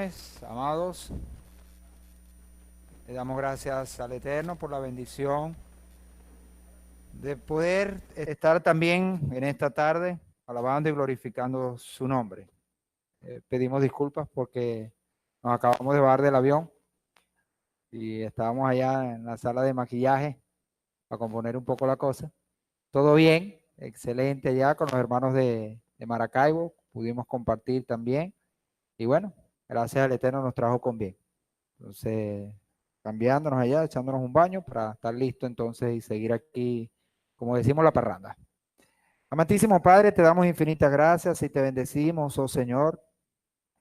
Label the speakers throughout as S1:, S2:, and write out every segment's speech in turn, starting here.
S1: bendiciones, amados. Le damos gracias al Eterno por la bendición de poder estar también en esta tarde alabando y glorificando su nombre. Pedimos disculpas porque nos acabamos de bajar del avión y estábamos allá en la sala de maquillaje para componer un poco la cosa. Todo bien, excelente allá con los hermanos de Maracaibo, pudimos compartir también y bueno, gracias al Eterno nos trajo con bien. Entonces, cambiándonos allá, echándonos un baño para estar listo entonces y seguir aquí, como decimos, la parranda. Amantísimo Padre, te damos infinitas gracias y te bendecimos, oh Señor,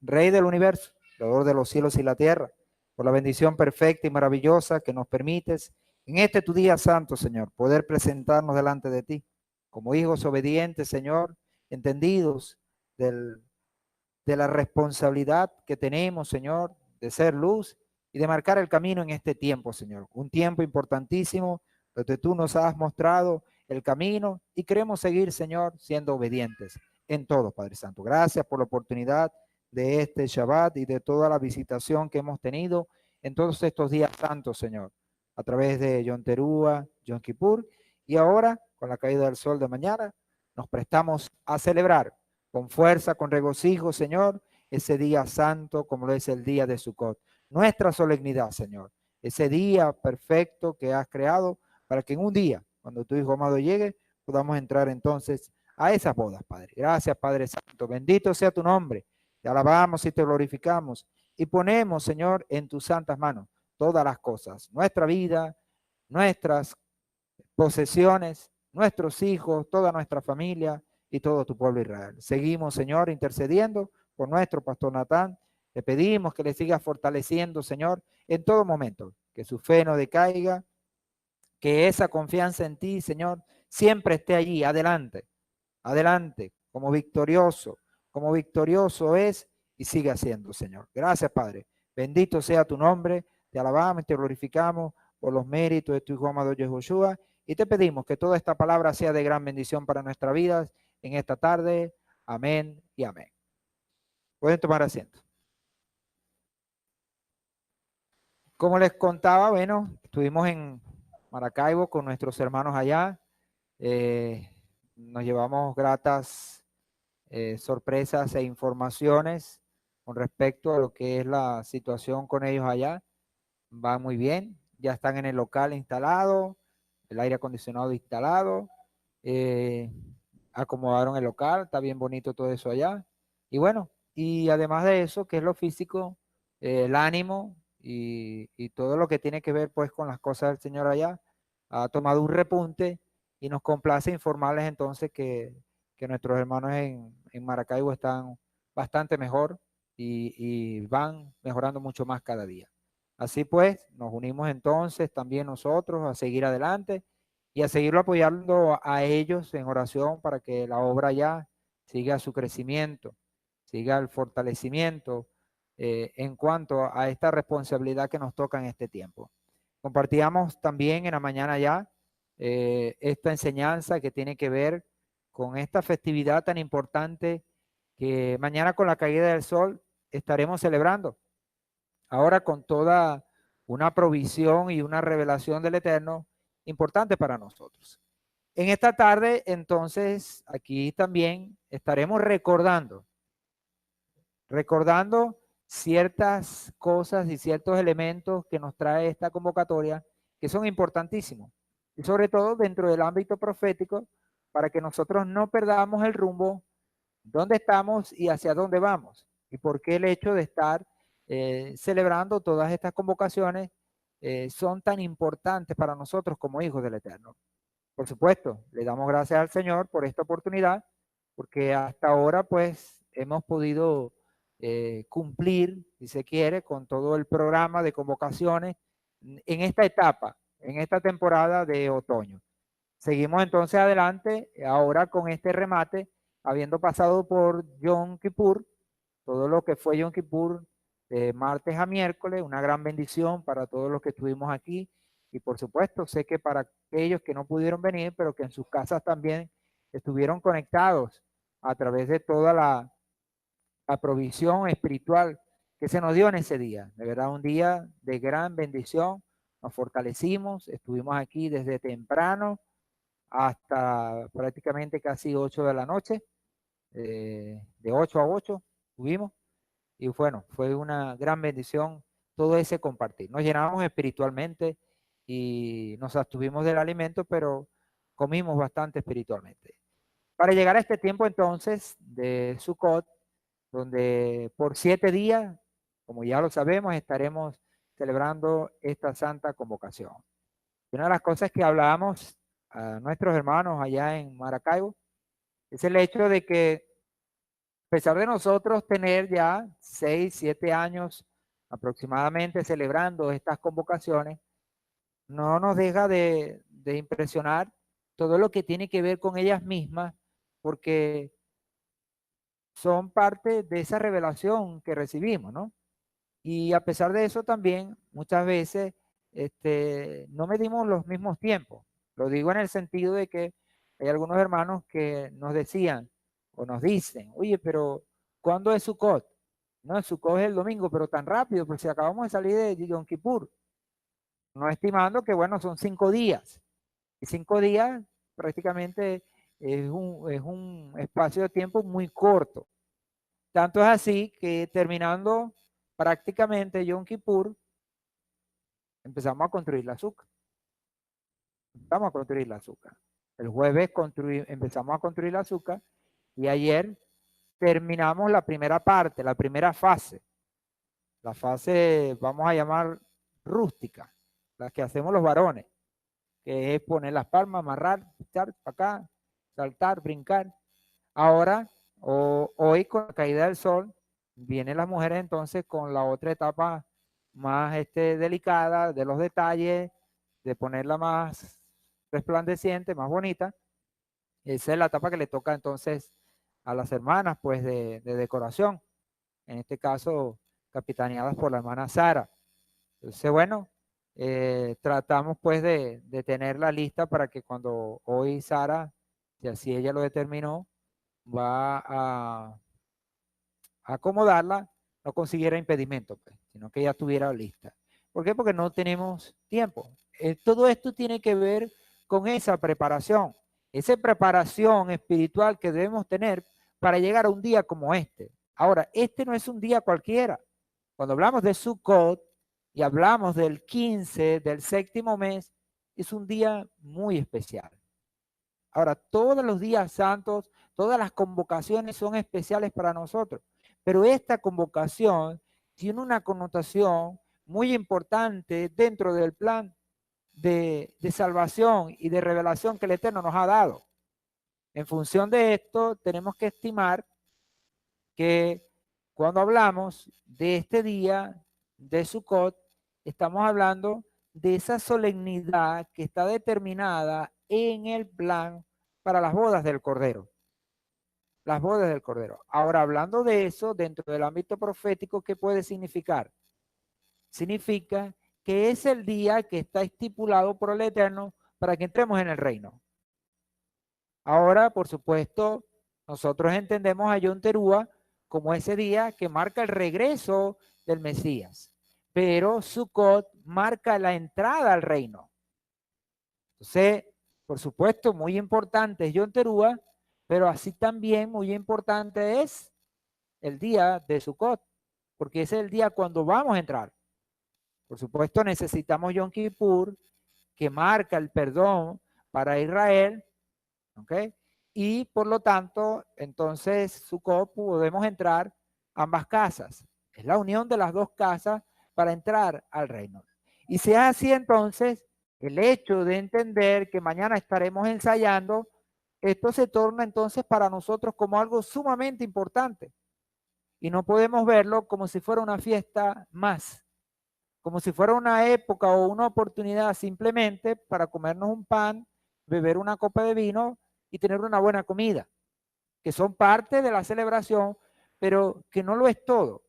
S1: Rey del universo, Creador de los cielos y la tierra, por la bendición perfecta y maravillosa que nos permites en este tu día santo, Señor, poder presentarnos delante de ti como hijos obedientes, Señor, entendidos del, de la responsabilidad que tenemos, Señor, de ser luz y de marcar el camino en este tiempo, Señor. Un tiempo importantísimo donde tú nos has mostrado el camino y queremos seguir, Señor, siendo obedientes en todo, Padre Santo. Gracias por la oportunidad de este Shabbat y de toda la visitación que hemos tenido en todos estos días santos, Señor, a través de Yom Teruah, Yom Kippur, y ahora, con la caída del sol de mañana, nos prestamos a celebrar con fuerza, con regocijo, Señor, ese día santo como lo es el día de Sukkot. Nuestra solemnidad, Señor, ese día perfecto que has creado para que en un día, cuando tu Hijo amado llegue, podamos entrar entonces a esas bodas, Padre. Gracias, Padre Santo. Bendito sea tu nombre. Te alabamos y te glorificamos y ponemos, Señor, en tus santas manos todas las cosas, nuestra vida, nuestras posesiones, nuestros hijos, toda nuestra familia y todo tu pueblo Israel. Seguimos, Señor, intercediendo por nuestro pastor Natán. Te pedimos que le sigas fortaleciendo, Señor, en todo momento, que su fe no decaiga, que esa confianza en ti, Señor, siempre esté allí, adelante, adelante, como victorioso es y sigue haciendo, Señor. Gracias, Padre. Bendito sea tu nombre. Te alabamos y te glorificamos por los méritos de tu Hijo amado Yehoshua y te pedimos que toda esta palabra sea de gran bendición para nuestras vidas en esta tarde. Amén y amén. Pueden tomar asiento. Como les contaba, bueno, estuvimos en Maracaibo con nuestros hermanos allá. Nos llevamos gratas sorpresas e informaciones con respecto a lo que es la situación con ellos allá. Va muy bien, ya están en el local instalado, el aire acondicionado instalado, eh, acomodaron el local, está bien bonito todo eso allá. Y bueno, y además de eso, que es lo físico, el ánimo y todo lo que tiene que ver pues con las cosas del Señor allá, ha tomado un repunte y nos complace informarles entonces que nuestros hermanos en Maracaibo están bastante mejor y van mejorando mucho más cada día. Así pues, nos unimos entonces también nosotros a seguir adelante y a seguirlo apoyando a ellos en oración para que la obra ya siga su crecimiento, siga el fortalecimiento en cuanto a esta responsabilidad que nos toca en este tiempo. Compartíamos también en la mañana ya esta enseñanza que tiene que ver con esta festividad tan importante que mañana con la caída del sol estaremos celebrando. Ahora con toda una provisión y una revelación del Eterno importante para nosotros. En esta tarde, entonces, aquí también estaremos recordando ciertas cosas y ciertos elementos que nos trae esta convocatoria que son importantísimos. Y sobre todo dentro del ámbito profético, para que nosotros no perdamos el rumbo, dónde estamos y hacia dónde vamos. Y por qué el hecho de estar celebrando todas estas convocaciones son tan importantes para nosotros como hijos del Eterno. Por supuesto, le damos gracias al Señor por esta oportunidad, porque hasta ahora pues hemos podido cumplir, si se quiere, con todo el programa de convocaciones en esta etapa, en esta temporada de otoño. Seguimos entonces adelante, ahora con este remate, habiendo pasado por Yom Kippur, todo lo que fue Yom Kippur, de martes a miércoles, una gran bendición para todos los que estuvimos aquí. Y por supuesto, sé que para aquellos que no pudieron venir, pero que en sus casas también estuvieron conectados a través de toda la provisión espiritual que se nos dio en ese día. De verdad, un día de gran bendición. Nos fortalecimos, estuvimos aquí desde temprano hasta prácticamente casi 8 de la noche, de 8 a 8 estuvimos. Y bueno, fue una gran bendición todo ese compartir. Nos llenamos espiritualmente y nos abstuvimos del alimento, pero comimos bastante espiritualmente. Para llegar a este tiempo entonces de Sukkot, donde por 7 días, como ya lo sabemos, estaremos celebrando esta santa convocación. Una de las cosas que hablábamos a nuestros hermanos allá en Maracaibo es el hecho de que, a pesar de nosotros tener ya 6, 7 años aproximadamente celebrando estas convocaciones, no nos deja de impresionar todo lo que tiene que ver con ellas mismas, porque son parte de esa revelación que recibimos, ¿no? Y a pesar de eso también, muchas veces no medimos los mismos tiempos. Lo digo en el sentido de que hay algunos hermanos que nos decían o nos dicen, oye, pero ¿cuándo es Sukkot? No, Sukkot es el domingo, pero tan rápido, pues si acabamos de salir de Yom Kippur, no estimando que, bueno, son 5 días. Y 5 días prácticamente es un espacio de tiempo muy corto. Tanto es así que terminando prácticamente Yom Kippur, empezamos a construir la azúcar. Empezamos a construir la azúcar. El jueves empezamos a construir la azúcar y ayer terminamos la primera parte, la primera fase. La fase, vamos a llamar rústica, la que hacemos los varones, que es poner las palmas, amarrar, echar para acá, saltar, brincar. Ahora, hoy con la caída del sol, vienen las mujeres entonces con la otra etapa más delicada de los detalles, de ponerla más resplandeciente, más bonita. Esa es la etapa que le toca entonces a las hermanas, pues, de decoración. En este caso, capitaneadas por la hermana Sara. Entonces, bueno, tratamos pues de tenerla lista para que cuando hoy Sara, si así ella lo determinó, va a acomodarla, no consiguiera impedimento, pues, sino que ya estuviera lista. ¿Por qué? Porque no tenemos tiempo. Todo esto tiene que ver con esa preparación espiritual que debemos tener para llegar a un día como este. Ahora, este no es un día cualquiera. Cuando hablamos de Sukkot y hablamos del 15 del séptimo mes, es un día muy especial. Ahora, todos los días santos, todas las convocaciones son especiales para nosotros, pero esta convocación tiene una connotación muy importante dentro del plan de salvación y de revelación que el Eterno nos ha dado. En función de esto, tenemos que estimar que cuando hablamos de este día de Sukkot, estamos hablando de esa solemnidad que está determinada en el plan para las bodas del Cordero. Las bodas del Cordero. Ahora, hablando de eso, dentro del ámbito profético, ¿qué puede significar? Significa que es el día que está estipulado por el Eterno para que entremos en el reino. Ahora, por supuesto, nosotros entendemos a Yom Teruah como ese día que marca el regreso del Mesías, pero Sukkot marca la entrada al reino. Entonces, por supuesto, muy importante es Yom Teruah, pero así también muy importante es el día de Sukkot, porque ese es el día cuando vamos a entrar. Por supuesto, necesitamos Yom Kippur, que marca el perdón para Israel, ¿ok? Y por lo tanto, entonces, Sukkot podemos entrar a ambas casas. Es la unión de las dos casas para entrar al reino. Y si es así, entonces, el hecho de entender que mañana estaremos ensayando, esto se torna entonces para nosotros como algo sumamente importante. Y no podemos verlo como si fuera una fiesta más, como si fuera una época o una oportunidad simplemente para comernos un pan, beber una copa de vino y tener una buena comida, que son parte de la celebración, pero que no lo es todo,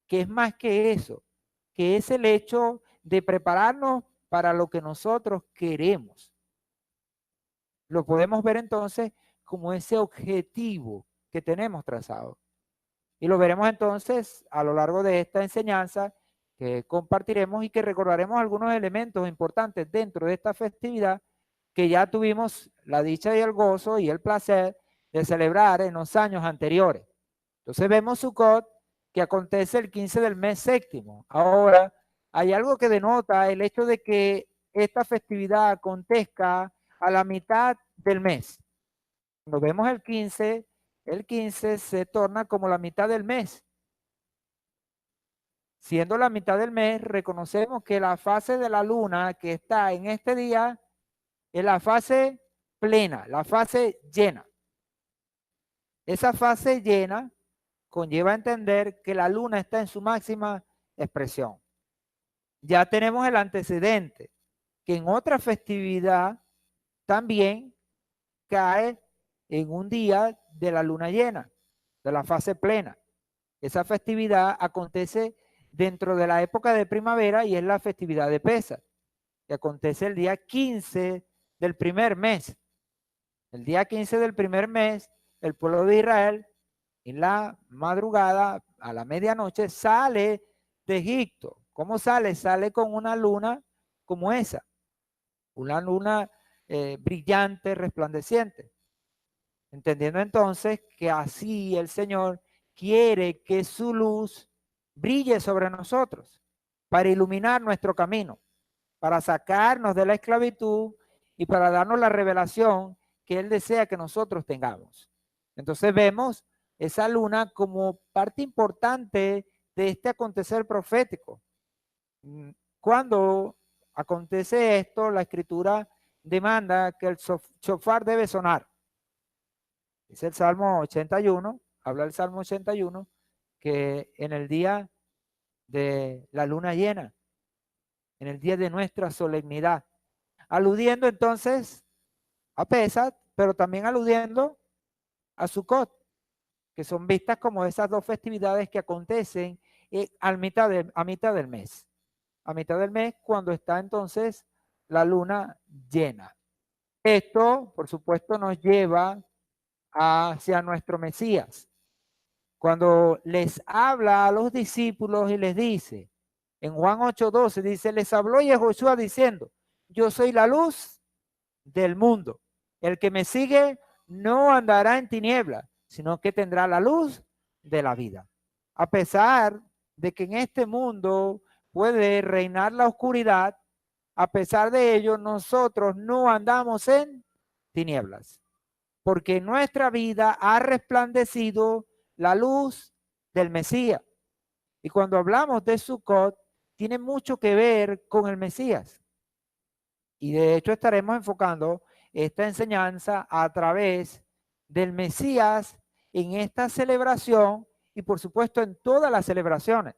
S1: que es más que eso, que es el hecho de prepararnos para lo que nosotros queremos. Lo podemos ver entonces como ese objetivo que tenemos trazado. Y lo veremos entonces a lo largo de esta enseñanza que compartiremos y que recordaremos algunos elementos importantes dentro de esta festividad que ya tuvimos la dicha y el gozo y el placer de celebrar en los años anteriores. Entonces vemos Sukkot, que acontece el 15 del mes séptimo. Ahora, hay algo que denota el hecho de que esta festividad acontezca a la mitad del mes. Cuando vemos el 15 se torna como la mitad del mes. Siendo la mitad del mes, reconocemos que la fase de la luna que está en este día es la fase plena, la fase llena. Esa fase llena conlleva entender que la luna está en su máxima expresión. Ya tenemos el antecedente, que en otra festividad también cae en un día de la luna llena, de la fase plena. Esa festividad acontece dentro de la época de primavera y es la festividad de Pesaj, que acontece el día 15 del primer mes. El día 15 del primer mes, el pueblo de Israel, en la madrugada, a la medianoche, sale de Egipto. ¿Cómo sale? Sale con una luna como esa, una luna brillante, resplandeciente. Entendiendo entonces que así el Señor quiere que su luz brille sobre nosotros para iluminar nuestro camino, para sacarnos de la esclavitud y para darnos la revelación que Él desea que nosotros tengamos. Entonces vemos esa luna como parte importante de este acontecer profético. Cuando acontece esto, la Escritura demanda que el shofar debe sonar. Dice el Salmo 81, habla el Salmo 81, que en el día de la luna llena, en el día de nuestra solemnidad, aludiendo entonces a Pesach, pero también aludiendo a Sukkot, que son vistas como esas dos festividades que acontecen a mitad del mes. A mitad del mes cuando está entonces la luna llena. Esto, por supuesto, nos lleva hacia nuestro Mesías. Cuando les habla a los discípulos y les dice, en Juan 8:12 dice, les habló Yehoshua diciendo, yo soy la luz del mundo. El que me sigue no andará en tinieblas, sino que tendrá la luz de la vida. A pesar de que en este mundo puede reinar la oscuridad, a pesar de ello, nosotros no andamos en tinieblas, porque en nuestra vida ha resplandecido la luz del Mesías. Y cuando hablamos de Sukkot, tiene mucho que ver con el Mesías. Y de hecho estaremos enfocando esta enseñanza a través del Mesías en esta celebración y por supuesto en todas las celebraciones,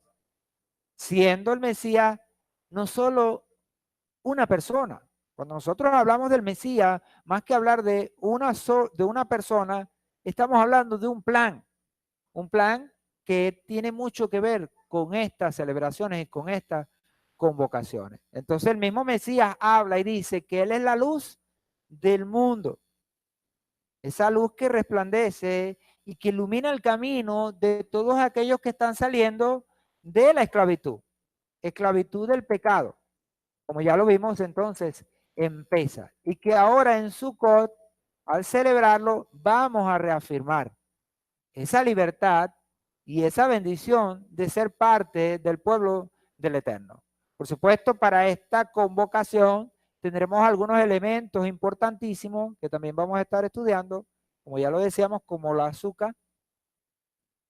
S1: siendo el Mesías no solo una persona. Cuando nosotros hablamos del Mesías, más que hablar de una persona, estamos hablando de un plan que tiene mucho que ver con estas celebraciones y con estas convocaciones. Entonces el mismo Mesías habla y dice que Él es la luz del mundo, esa luz que resplandece y que ilumina el camino de todos aquellos que están saliendo de la esclavitud del pecado, como ya lo vimos entonces en Pesaj, y que ahora en Sukkot, al celebrarlo, vamos a reafirmar esa libertad y esa bendición de ser parte del pueblo del Eterno. Por supuesto, para esta convocación tendremos algunos elementos importantísimos que también vamos a estar estudiando, como ya lo decíamos, como la azúcar,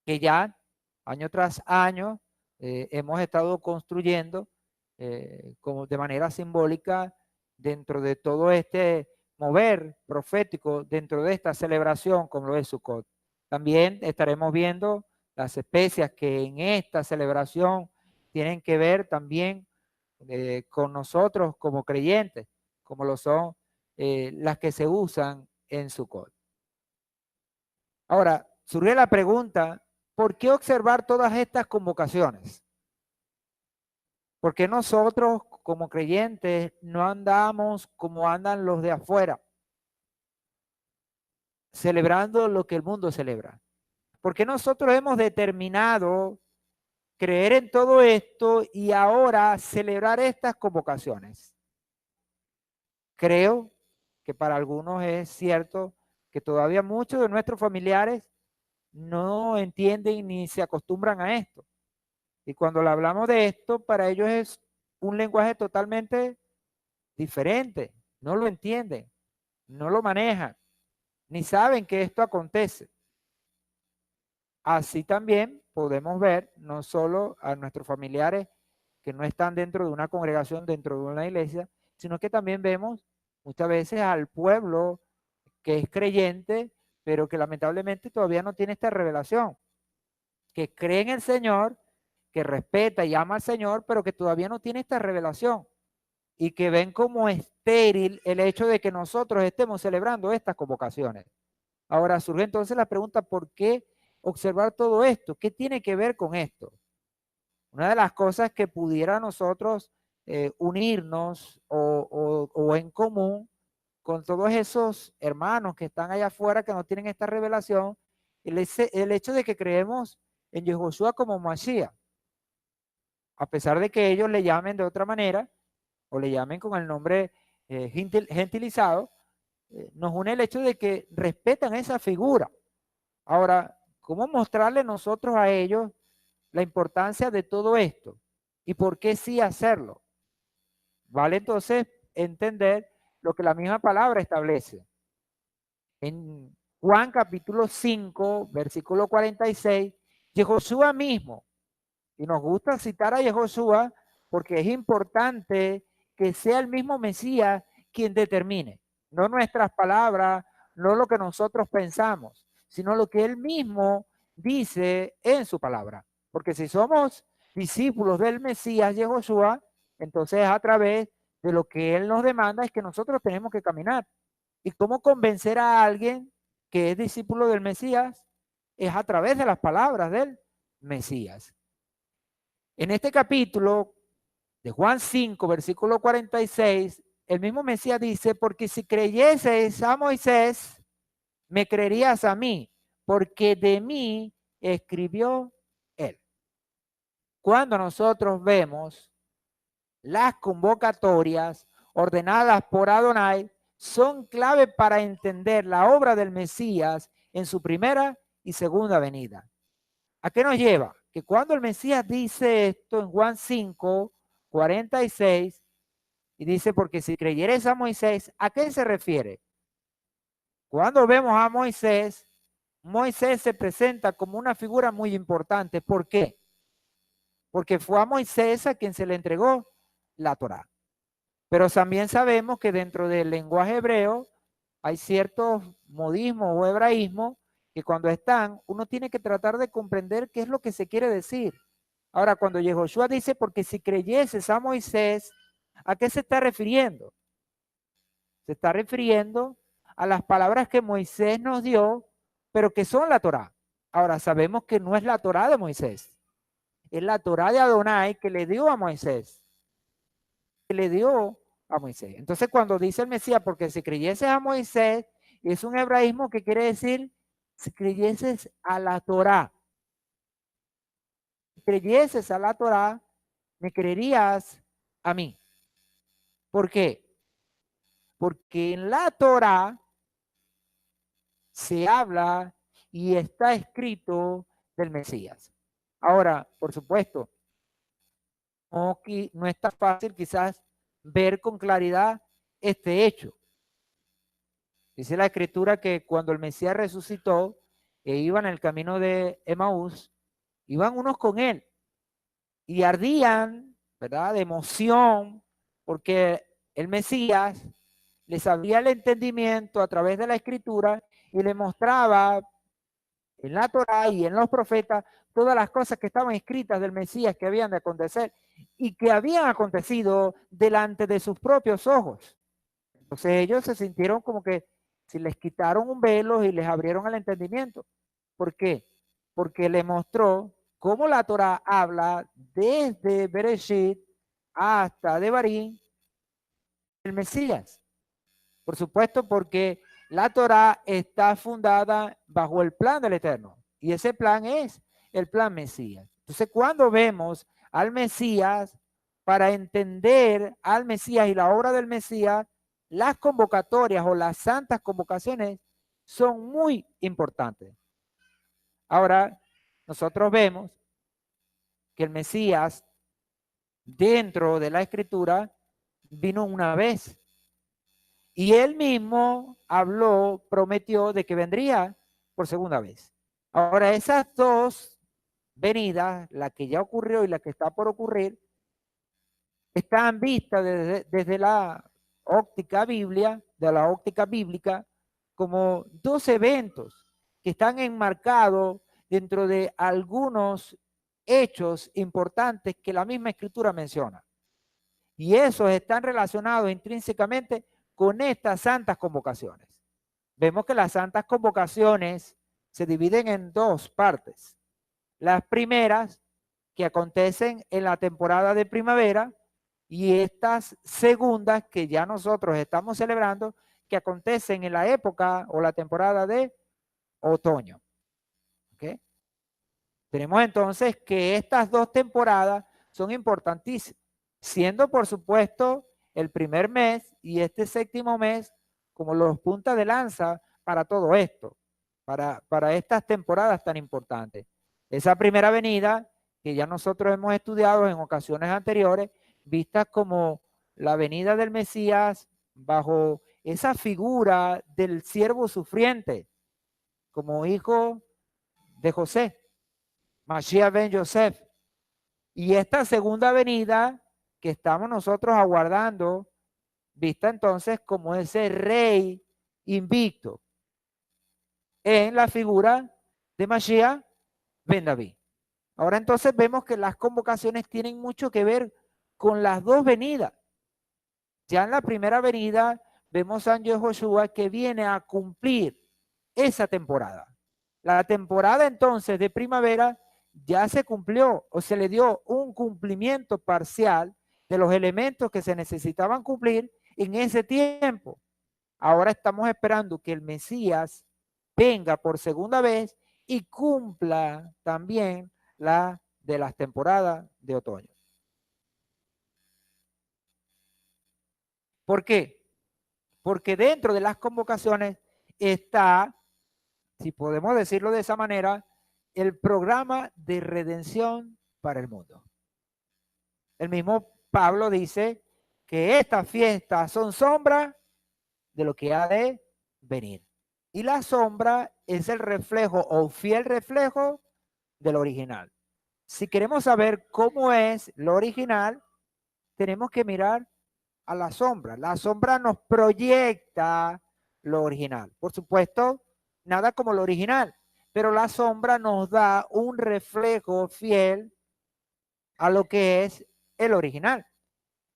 S1: que ya año tras año hemos estado construyendo como de manera simbólica dentro de todo este mover profético, dentro de esta celebración como lo es Sukkot. También estaremos viendo las especias que en esta celebración tienen que ver también con nosotros como creyentes, como lo son las que se usan en Sukkot. Ahora, surge la pregunta, ¿por qué observar todas estas convocaciones? ¿Por qué nosotros como creyentes no andamos como andan los de afuera, celebrando lo que el mundo celebra? ¿Por qué nosotros hemos determinado creer en todo esto y ahora celebrar estas convocaciones? Creo que para algunos es cierto que todavía muchos de nuestros familiares no entienden ni se acostumbran a esto. Y cuando le hablamos de esto, para ellos es un lenguaje totalmente diferente. No lo entienden, no lo manejan, ni saben que esto acontece. Así también podemos ver no solo a nuestros familiares que no están dentro de una congregación, dentro de una iglesia, sino que también vemos muchas veces al pueblo que es creyente, pero que lamentablemente todavía no tiene esta revelación, que cree en el Señor, que respeta y ama al Señor, pero que todavía no tiene esta revelación y que ven como estéril el hecho de que nosotros estemos celebrando estas convocaciones. Ahora surge entonces la pregunta, ¿por qué observar todo esto? ¿Qué tiene que ver con esto? Una de las cosas que pudiera nosotros unirnos o en común con todos esos hermanos que están allá afuera que no tienen esta revelación, el hecho de que creemos en Yehoshua como Mashiach, a pesar de que ellos le llamen de otra manera o le llamen con el nombre gentilizado, nos une el hecho de que respetan esa figura. Ahora, ¿cómo mostrarle nosotros a ellos la importancia de todo esto? ¿Y por qué sí hacerlo? Vale entonces entender lo que la misma palabra establece. En Juan capítulo 5, versículo 46, Yehoshua mismo, y nos gusta citar a Yehoshua porque es importante que sea el mismo Mesías quien determine, no nuestras palabras, no lo que nosotros pensamos, sino lo que él mismo dice en su palabra. Porque si somos discípulos del Mesías Yehoshua, entonces a través de lo que él nos demanda es que nosotros tenemos que caminar. ¿Y cómo convencer a alguien que es discípulo del Mesías? Es a través de las palabras del Mesías. En este capítulo de Juan 5, versículo 46, el mismo Mesías dice, porque si creyeses a Moisés, me creerías a mí, porque de mí escribió él. Cuando nosotros vemos las convocatorias ordenadas por Adonai, son clave para entender la obra del Mesías en su primera y segunda venida. ¿A qué nos lleva? Que cuando el Mesías dice esto en Juan 5, 46, y dice, porque si creyeres a Moisés, ¿a qué se refiere? Cuando vemos a Moisés, Moisés se presenta como una figura muy importante. ¿Por qué? Porque fue a Moisés a quien se le entregó la Torá. Pero también sabemos que dentro del lenguaje hebreo hay ciertos modismos o hebraísmos que cuando están, uno tiene que tratar de comprender qué es lo que se quiere decir. Ahora, cuando Yehoshua dice, porque si creyeses a Moisés, ¿a qué se está refiriendo? Se está refiriendo a las palabras que Moisés nos dio, pero que son la Torá. Ahora, sabemos que no es la Torá de Moisés, es la Torá de Adonai que le dio a Moisés, que le dio a Moisés. Entonces, cuando dice el Mesías, porque si creyeses a Moisés, es un hebraísmo que quiere decir, si creyeses a la Torá. Si creyeses a la Torá, me creerías a mí. ¿Por qué? Porque en la Torá se habla y está escrito del Mesías. Ahora, por supuesto, no está fácil quizás ver con claridad este hecho. Dice la escritura que cuando el Mesías resucitó e iba en el camino de Emaús, iban unos con él y ardían, ¿verdad?, de emoción, porque el Mesías les abría el entendimiento a través de la escritura y le mostraba en la Torá y en los profetas todas las cosas que estaban escritas del Mesías que habían de acontecer y que habían acontecido delante de sus propios ojos. Entonces ellos se sintieron como que si les quitaron un velo y les abrieron el entendimiento. ¿Por qué? Porque le mostró cómo la Torá habla desde Bereshit hasta Devarim el Mesías. Por supuesto, porque la Torá está fundada bajo el plan del Eterno Y ese plan es el plan Mesías. Entonces, cuando vemos al Mesías, para entender al Mesías y la obra del Mesías, las convocatorias o las santas convocaciones son muy importantes. Ahora, nosotros vemos que el Mesías, dentro de la Escritura, vino una vez. Y él mismo habló, prometió de que vendría por segunda vez. Ahora, esas dos venidas, la que ya ocurrió y la que está por ocurrir, están vistas desde la óptica bíblica, como dos eventos que están enmarcados dentro de algunos hechos importantes que la misma Escritura menciona. Y esos están relacionados intrínsecamente con estas santas convocaciones. Vemos que las santas convocaciones se dividen en dos partes. Las primeras, que acontecen en la temporada de primavera, y estas segundas, que ya nosotros estamos celebrando, que acontecen en la época o la temporada de otoño. ¿Okay? Tenemos entonces que estas dos temporadas son importantísimas, siendo por supuesto el primer mes y este séptimo mes como los puntas de lanza para todo esto, para estas temporadas tan importantes. Esa primera venida, que ya nosotros hemos estudiado en ocasiones anteriores, vista como la venida del Mesías bajo esa figura del siervo sufriente, como hijo de José, Mashiach ben Yosef. Y esta segunda venida que estamos nosotros aguardando, vista entonces como ese rey invicto en la figura de Mashiach ben David. Ahora entonces vemos que las convocaciones tienen mucho que ver con las dos venidas. Ya en la primera venida vemos a Yehoshua que viene a cumplir esa temporada. La temporada entonces de primavera ya se cumplió o se le dio un cumplimiento parcial de los elementos que se necesitaban cumplir en ese tiempo. Ahora estamos esperando que el Mesías venga por segunda vez y cumpla también la de las temporadas de otoño. ¿Por qué? Porque dentro de las convocaciones está, si podemos decirlo de esa manera, el programa de redención para el mundo. El mismo Pablo dice que estas fiestas son sombra de lo que ha de venir. Y la sombra es el reflejo o fiel reflejo del original. Si queremos saber cómo es lo original, tenemos que mirar a la sombra. La sombra nos proyecta lo original. Por supuesto, nada como lo original, pero la sombra nos da un reflejo fiel a lo que es el original.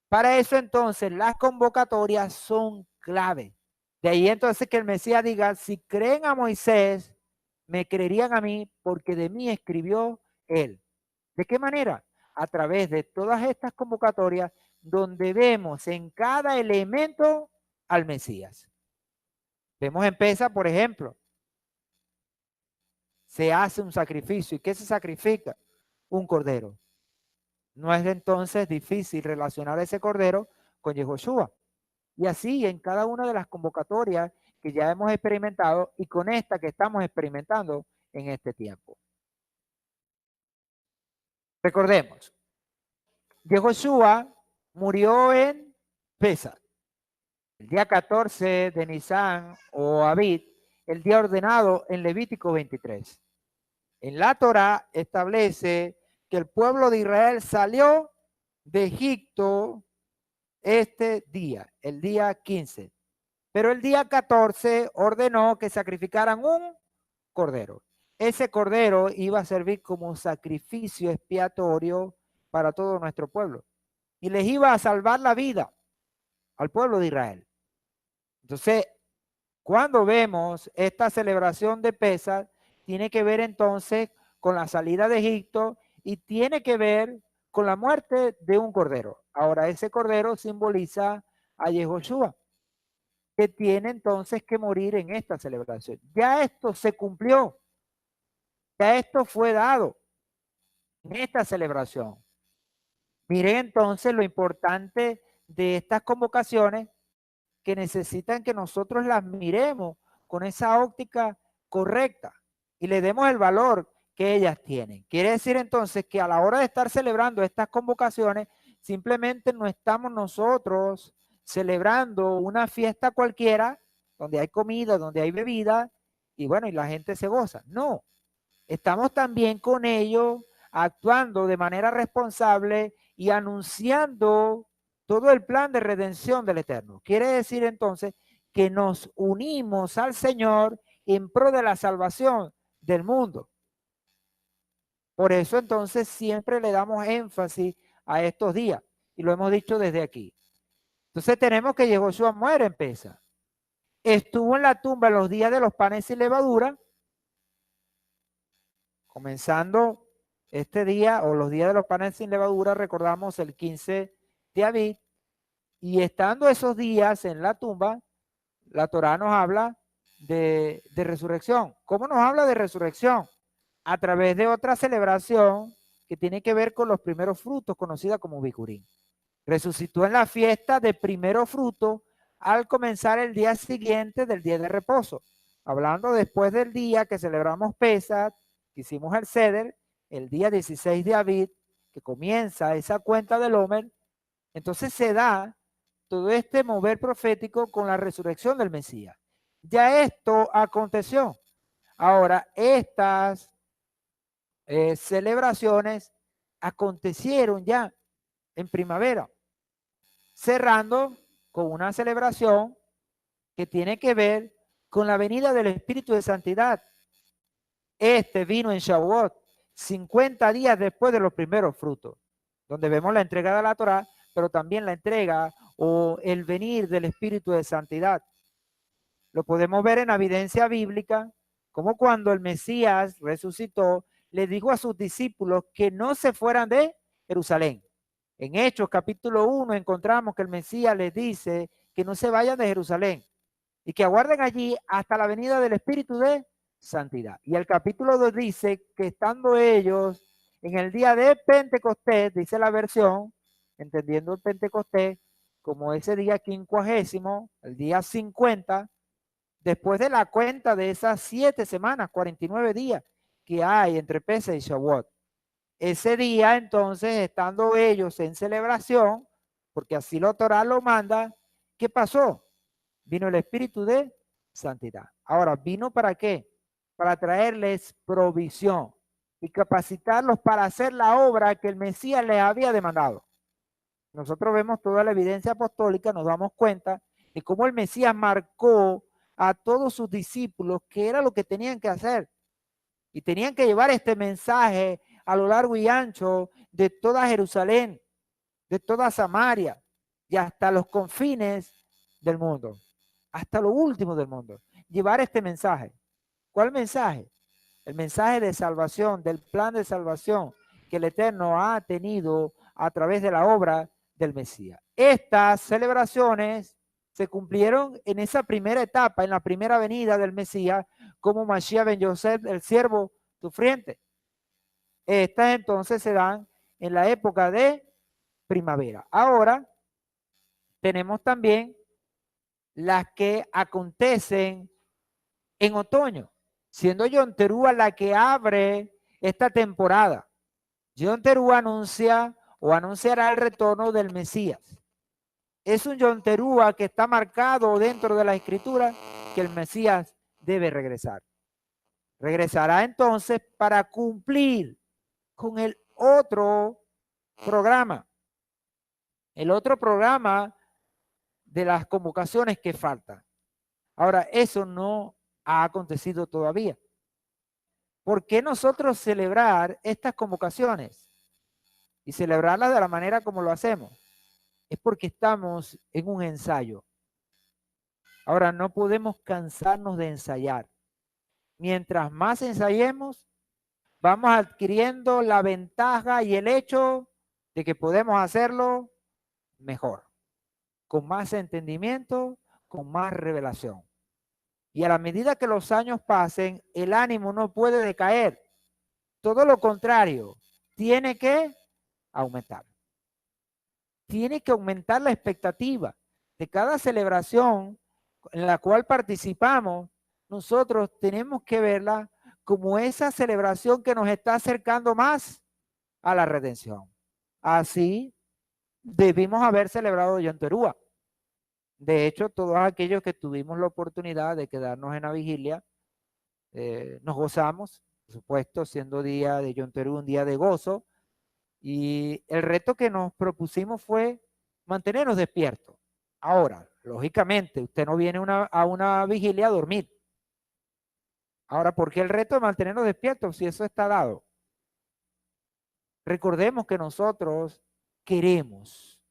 S1: Para eso entonces las convocatorias son clave. De ahí entonces que el Mesías diga, si creen a Moisés, me creerían a mí porque de mí escribió él. ¿De qué manera? A través de todas estas convocatorias donde vemos en cada elemento al Mesías. Vemos en Pesa, por ejemplo, se hace un sacrificio. ¿Y qué se sacrifica? Un cordero. No es entonces difícil relacionar ese cordero con Yehoshua. Y así en cada una de las convocatorias que ya hemos experimentado y con esta que estamos experimentando en este tiempo. Recordemos, Yehoshua murió en Pesa, el día 14 de Nisan o Abid, el día ordenado en Levítico 23. En la Torá establece que el pueblo de Israel salió de Egipto este día, el día 15. Pero el día 14 ordenó que sacrificaran un cordero. Ese cordero iba a servir como sacrificio expiatorio para todo nuestro pueblo. Y les iba a salvar la vida al pueblo de Israel. Entonces, cuando vemos esta celebración de Pesas, tiene que ver entonces con la salida de Egipto y tiene que ver con la muerte de un cordero. Ahora, ese cordero simboliza a Yehoshua, que tiene entonces que morir en esta celebración. Ya esto se cumplió. Ya esto fue dado en esta celebración. Miren entonces lo importante de estas convocaciones, que necesitan que nosotros las miremos con esa óptica correcta y le demos el valor que ellas tienen. Quiere decir entonces que a la hora de estar celebrando estas convocaciones, simplemente no estamos nosotros celebrando una fiesta cualquiera, donde hay comida, donde hay bebida, y bueno, y la gente se goza. No, estamos también con ellos actuando de manera responsable y anunciando todo el plan de redención del Eterno. Quiere decir entonces que nos unimos al Señor en pro de la salvación del mundo. Por eso entonces siempre le damos énfasis a estos días y lo hemos dicho desde aquí. Entonces tenemos que Yehoshua muere en Pesa. Estuvo en la tumba en los días de los panes sin levadura, comenzando este día o los días de los panes sin levadura, recordamos el 15 de Abib, y estando esos días en la tumba, la Torá nos habla de resurrección. ¿Cómo nos habla de resurrección? A través de otra celebración que tiene que ver con los primeros frutos, conocida como Bikurim. Resucitó en la fiesta de primero fruto al comenzar el día siguiente del día de reposo. Hablando después del día que celebramos Pesach, que hicimos el Seder, el día 16 de Abib, que comienza esa cuenta del Omer, entonces se da todo este mover profético con la resurrección del Mesías. Ya esto aconteció. Ahora, estas celebraciones acontecieron ya en primavera, cerrando con una celebración que tiene que ver con la venida del Espíritu de Santidad. Este vino en Shavuot, 50 días después de los primeros frutos, donde vemos la entrega de la Torá, pero también la entrega o el venir del Espíritu de Santidad. Lo podemos ver en la evidencia bíblica, como cuando el Mesías resucitó, le dijo a sus discípulos que no se fueran de Jerusalén. En Hechos capítulo 1 encontramos que el Mesías les dice que no se vayan de Jerusalén y que aguarden allí hasta la venida del Espíritu de Santidad. Y el capítulo 2 dice que estando ellos en el día de Pentecostés, dice la versión, entendiendo el Pentecostés como ese día 50, el día 50, después de la cuenta de esas 7 semanas, 49 días que hay entre Pesach y Shavuot. Ese día, entonces, estando ellos en celebración, porque así la Torá lo manda, ¿qué pasó? Vino el Espíritu de Santidad. Ahora, ¿vino para qué? Para traerles provisión y capacitarlos para hacer la obra que el Mesías les había demandado. Nosotros vemos toda la evidencia apostólica, nos damos cuenta de cómo el Mesías marcó a todos sus discípulos qué era lo que tenían que hacer. Y tenían que llevar este mensaje a lo largo y ancho de toda Jerusalén, de toda Samaria y hasta los confines del mundo, hasta lo último del mundo. Llevar este mensaje. ¿Cuál mensaje? El mensaje de salvación, del plan de salvación que el Eterno ha tenido a través de la obra del Mesías. Estas celebraciones se cumplieron en esa primera etapa, en la primera venida del Mesías, como Mashiach ben Yosef, el siervo sufriente. Estas entonces se dan en la época de primavera. Ahora tenemos también las que acontecen en otoño, siendo Yom Teruah la que abre esta temporada. Yom Teruah anuncia o anunciará el retorno del Mesías. Es un Yom Teruah que está marcado dentro de la Escritura que el Mesías debe regresar. Regresará entonces para cumplir con el otro programa. El otro programa de las convocaciones que faltan. Ahora, eso no ha acontecido todavía. ¿Por qué nosotros celebrar estas convocaciones y celebrarlas de la manera como lo hacemos? Es porque estamos en un ensayo. Ahora, no podemos cansarnos de ensayar. Mientras más ensayemos, vamos adquiriendo la ventaja y el hecho de que podemos hacerlo mejor, con más entendimiento, con más revelación. Y a la medida que los años pasen, el ánimo no puede decaer. Todo lo contrario, tiene que aumentar. Tiene que aumentar la expectativa de cada celebración en la cual participamos. Nosotros tenemos que verla como esa celebración que nos está acercando más a la redención. Así debimos haber celebrado Yom Teruah. De hecho, todos aquellos que tuvimos la oportunidad de quedarnos en la vigilia, nos gozamos, por supuesto, siendo día de Yom Teruah, un día de gozo, y el reto que nos propusimos fue mantenernos despiertos. Ahora, lógicamente, usted no viene a una vigilia a dormir. Ahora, ¿por qué el reto de mantenernos despiertos si eso está dado? Recordemos que nosotros queremos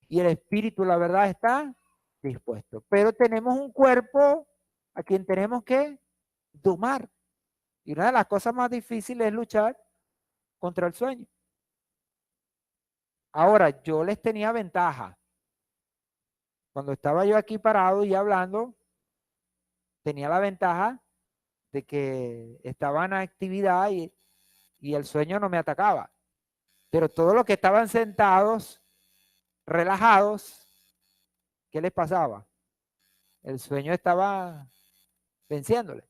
S1: y el espíritu, la verdad, está dispuesto. Pero tenemos un cuerpo a quien tenemos que domar. Y una de las cosas más difíciles es luchar contra el sueño. Ahora, yo les tenía ventaja. Cuando estaba yo aquí parado y hablando, tenía la ventaja de que estaba en actividad y el sueño no me atacaba. Pero todos los que estaban sentados, relajados, ¿qué les pasaba? El sueño estaba venciéndole.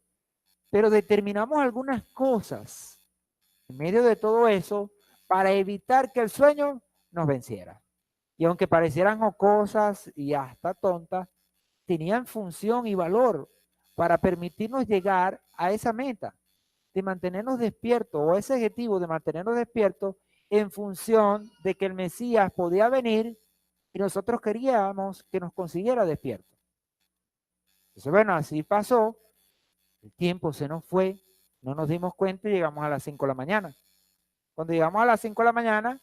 S1: Pero determinamos algunas cosas en medio de todo eso para evitar que el sueño nos venciera. Y aunque parecieran jocosas y hasta tontas, tenían función y valor para permitirnos llegar a esa meta de mantenernos despiertos o ese objetivo de mantenernos despiertos en función de que el Mesías podía venir y nosotros queríamos que nos consiguiera despiertos. Entonces, bueno, así pasó, el tiempo se nos fue, no nos dimos cuenta y llegamos a las 5 de la mañana. Cuando llegamos a las 5 de la mañana,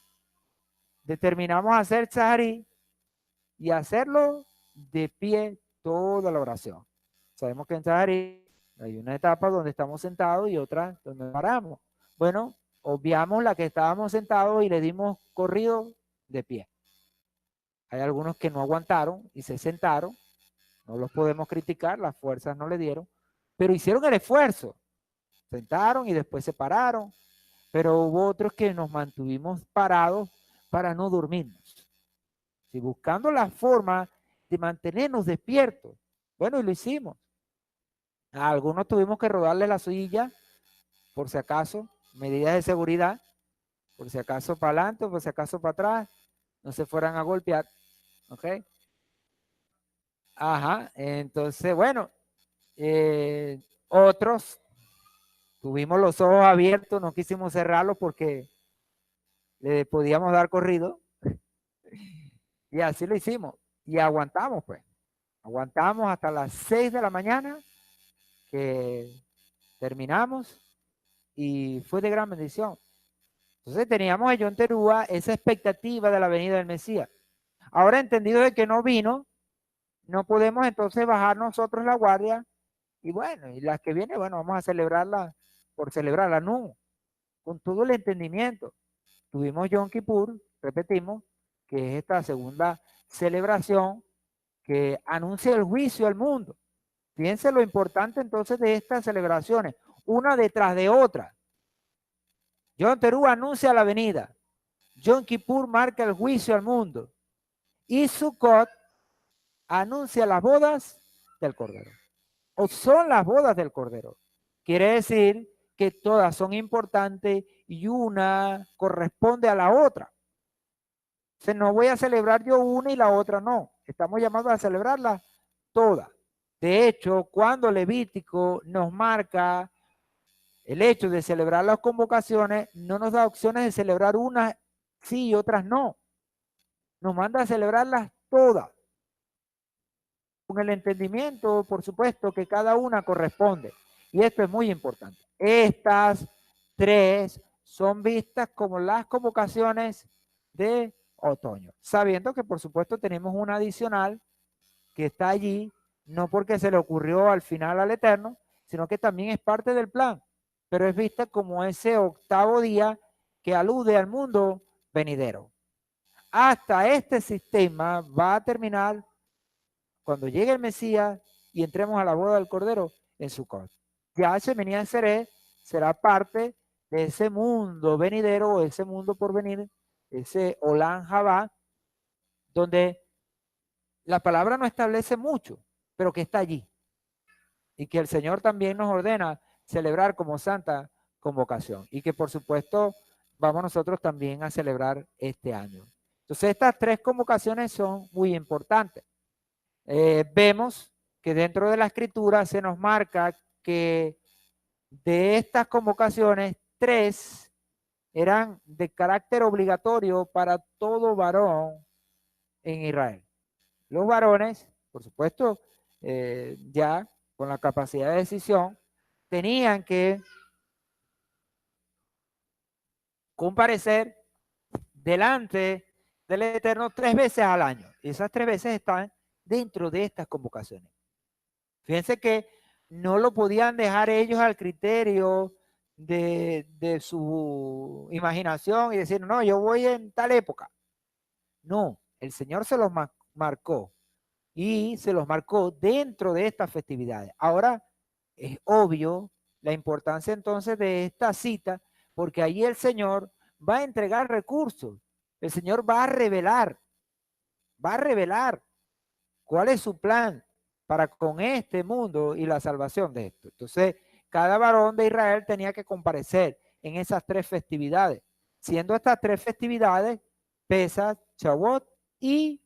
S1: determinamos hacer Shaharí y hacerlo de pie toda la oración. Sabemos que en Shaharí hay una etapa donde estamos sentados y otra donde paramos. Bueno, obviamos la que estábamos sentados y le dimos corrido de pie. Hay algunos que no aguantaron y se sentaron. No los podemos criticar, las fuerzas no le dieron, pero hicieron el esfuerzo. Sentaron y después se pararon, pero hubo otros que nos mantuvimos parados para no dormirnos. Si buscando la forma de mantenernos despiertos. Bueno, y lo hicimos. A algunos tuvimos que rodarle la silla, por si acaso, medidas de seguridad, por si acaso para adelante, por si acaso para atrás, no se fueran a golpear. ¿Ok? Ajá, entonces, bueno, otros tuvimos los ojos abiertos, no quisimos cerrarlos porque le podíamos dar corrido. Y así lo hicimos. Y aguantamos, pues. Aguantamos hasta las 6 de la mañana que terminamos y fue de gran bendición. Entonces teníamos en Yom Teruah esa expectativa de la venida del Mesías. Ahora entendido de que no vino, no podemos entonces bajar nosotros la guardia y bueno, y las que vienen, bueno, vamos a celebrarla por celebrarla, no, con todo el entendimiento. Tuvimos Yom Kippur, repetimos, que es esta segunda celebración que anuncia el juicio al mundo. Fíjense lo importante entonces de estas celebraciones, una detrás de otra. Yom Teruah anuncia la venida. Yom Kippur marca el juicio al mundo. Y Sukkot anuncia las bodas del Cordero. O son las bodas del Cordero. Quiere decir que todas son importantes y una corresponde a la otra. Entonces no voy a celebrar yo una y la otra no. Estamos llamados a celebrarlas todas. De hecho, cuando Levítico nos marca el hecho de celebrar las convocaciones, no nos da opciones de celebrar unas sí y otras no. Nos manda a celebrarlas todas. Con el entendimiento, por supuesto, que cada una corresponde. Y esto es muy importante. Estas tres son vistas como las convocaciones de otoño. Sabiendo que, por supuesto, tenemos una adicional que está allí, no porque se le ocurrió al final al Eterno, sino que también es parte del plan. Pero es vista como ese octavo día que alude al mundo venidero. Hasta este sistema va a terminar cuando llegue el Mesías y entremos a la boda del Cordero en Sukkot. Ya Shemini Atzeret será parte de ese mundo venidero, o ese mundo por venir, ese Olam Jabá, donde la palabra no establece mucho, pero que está allí. Y que el Señor también nos ordena celebrar como santa convocación. Y que por supuesto vamos nosotros también a celebrar este año. Entonces estas tres convocaciones son muy importantes. Vemos que dentro de la escritura se nos marca que de estas convocaciones, 3 eran de carácter obligatorio para todo varón en Israel. Los varones, por supuesto, ya con la capacidad de decisión, tenían que comparecer delante del Eterno 3 veces al año. Y esas 3 veces están dentro de estas convocaciones. Fíjense que no lo podían dejar ellos al criterio de su imaginación y decir, no, yo voy en tal época. No, el Señor se los marcó y se los marcó dentro de estas festividades. Ahora es obvio la importancia entonces de esta cita, porque allí el Señor va a entregar recursos, el Señor va a revelar cuál es su plan para con este mundo y la salvación de esto. Entonces, cada varón de Israel tenía que comparecer en esas 3 festividades, siendo estas 3 festividades Pesach, Shavuot y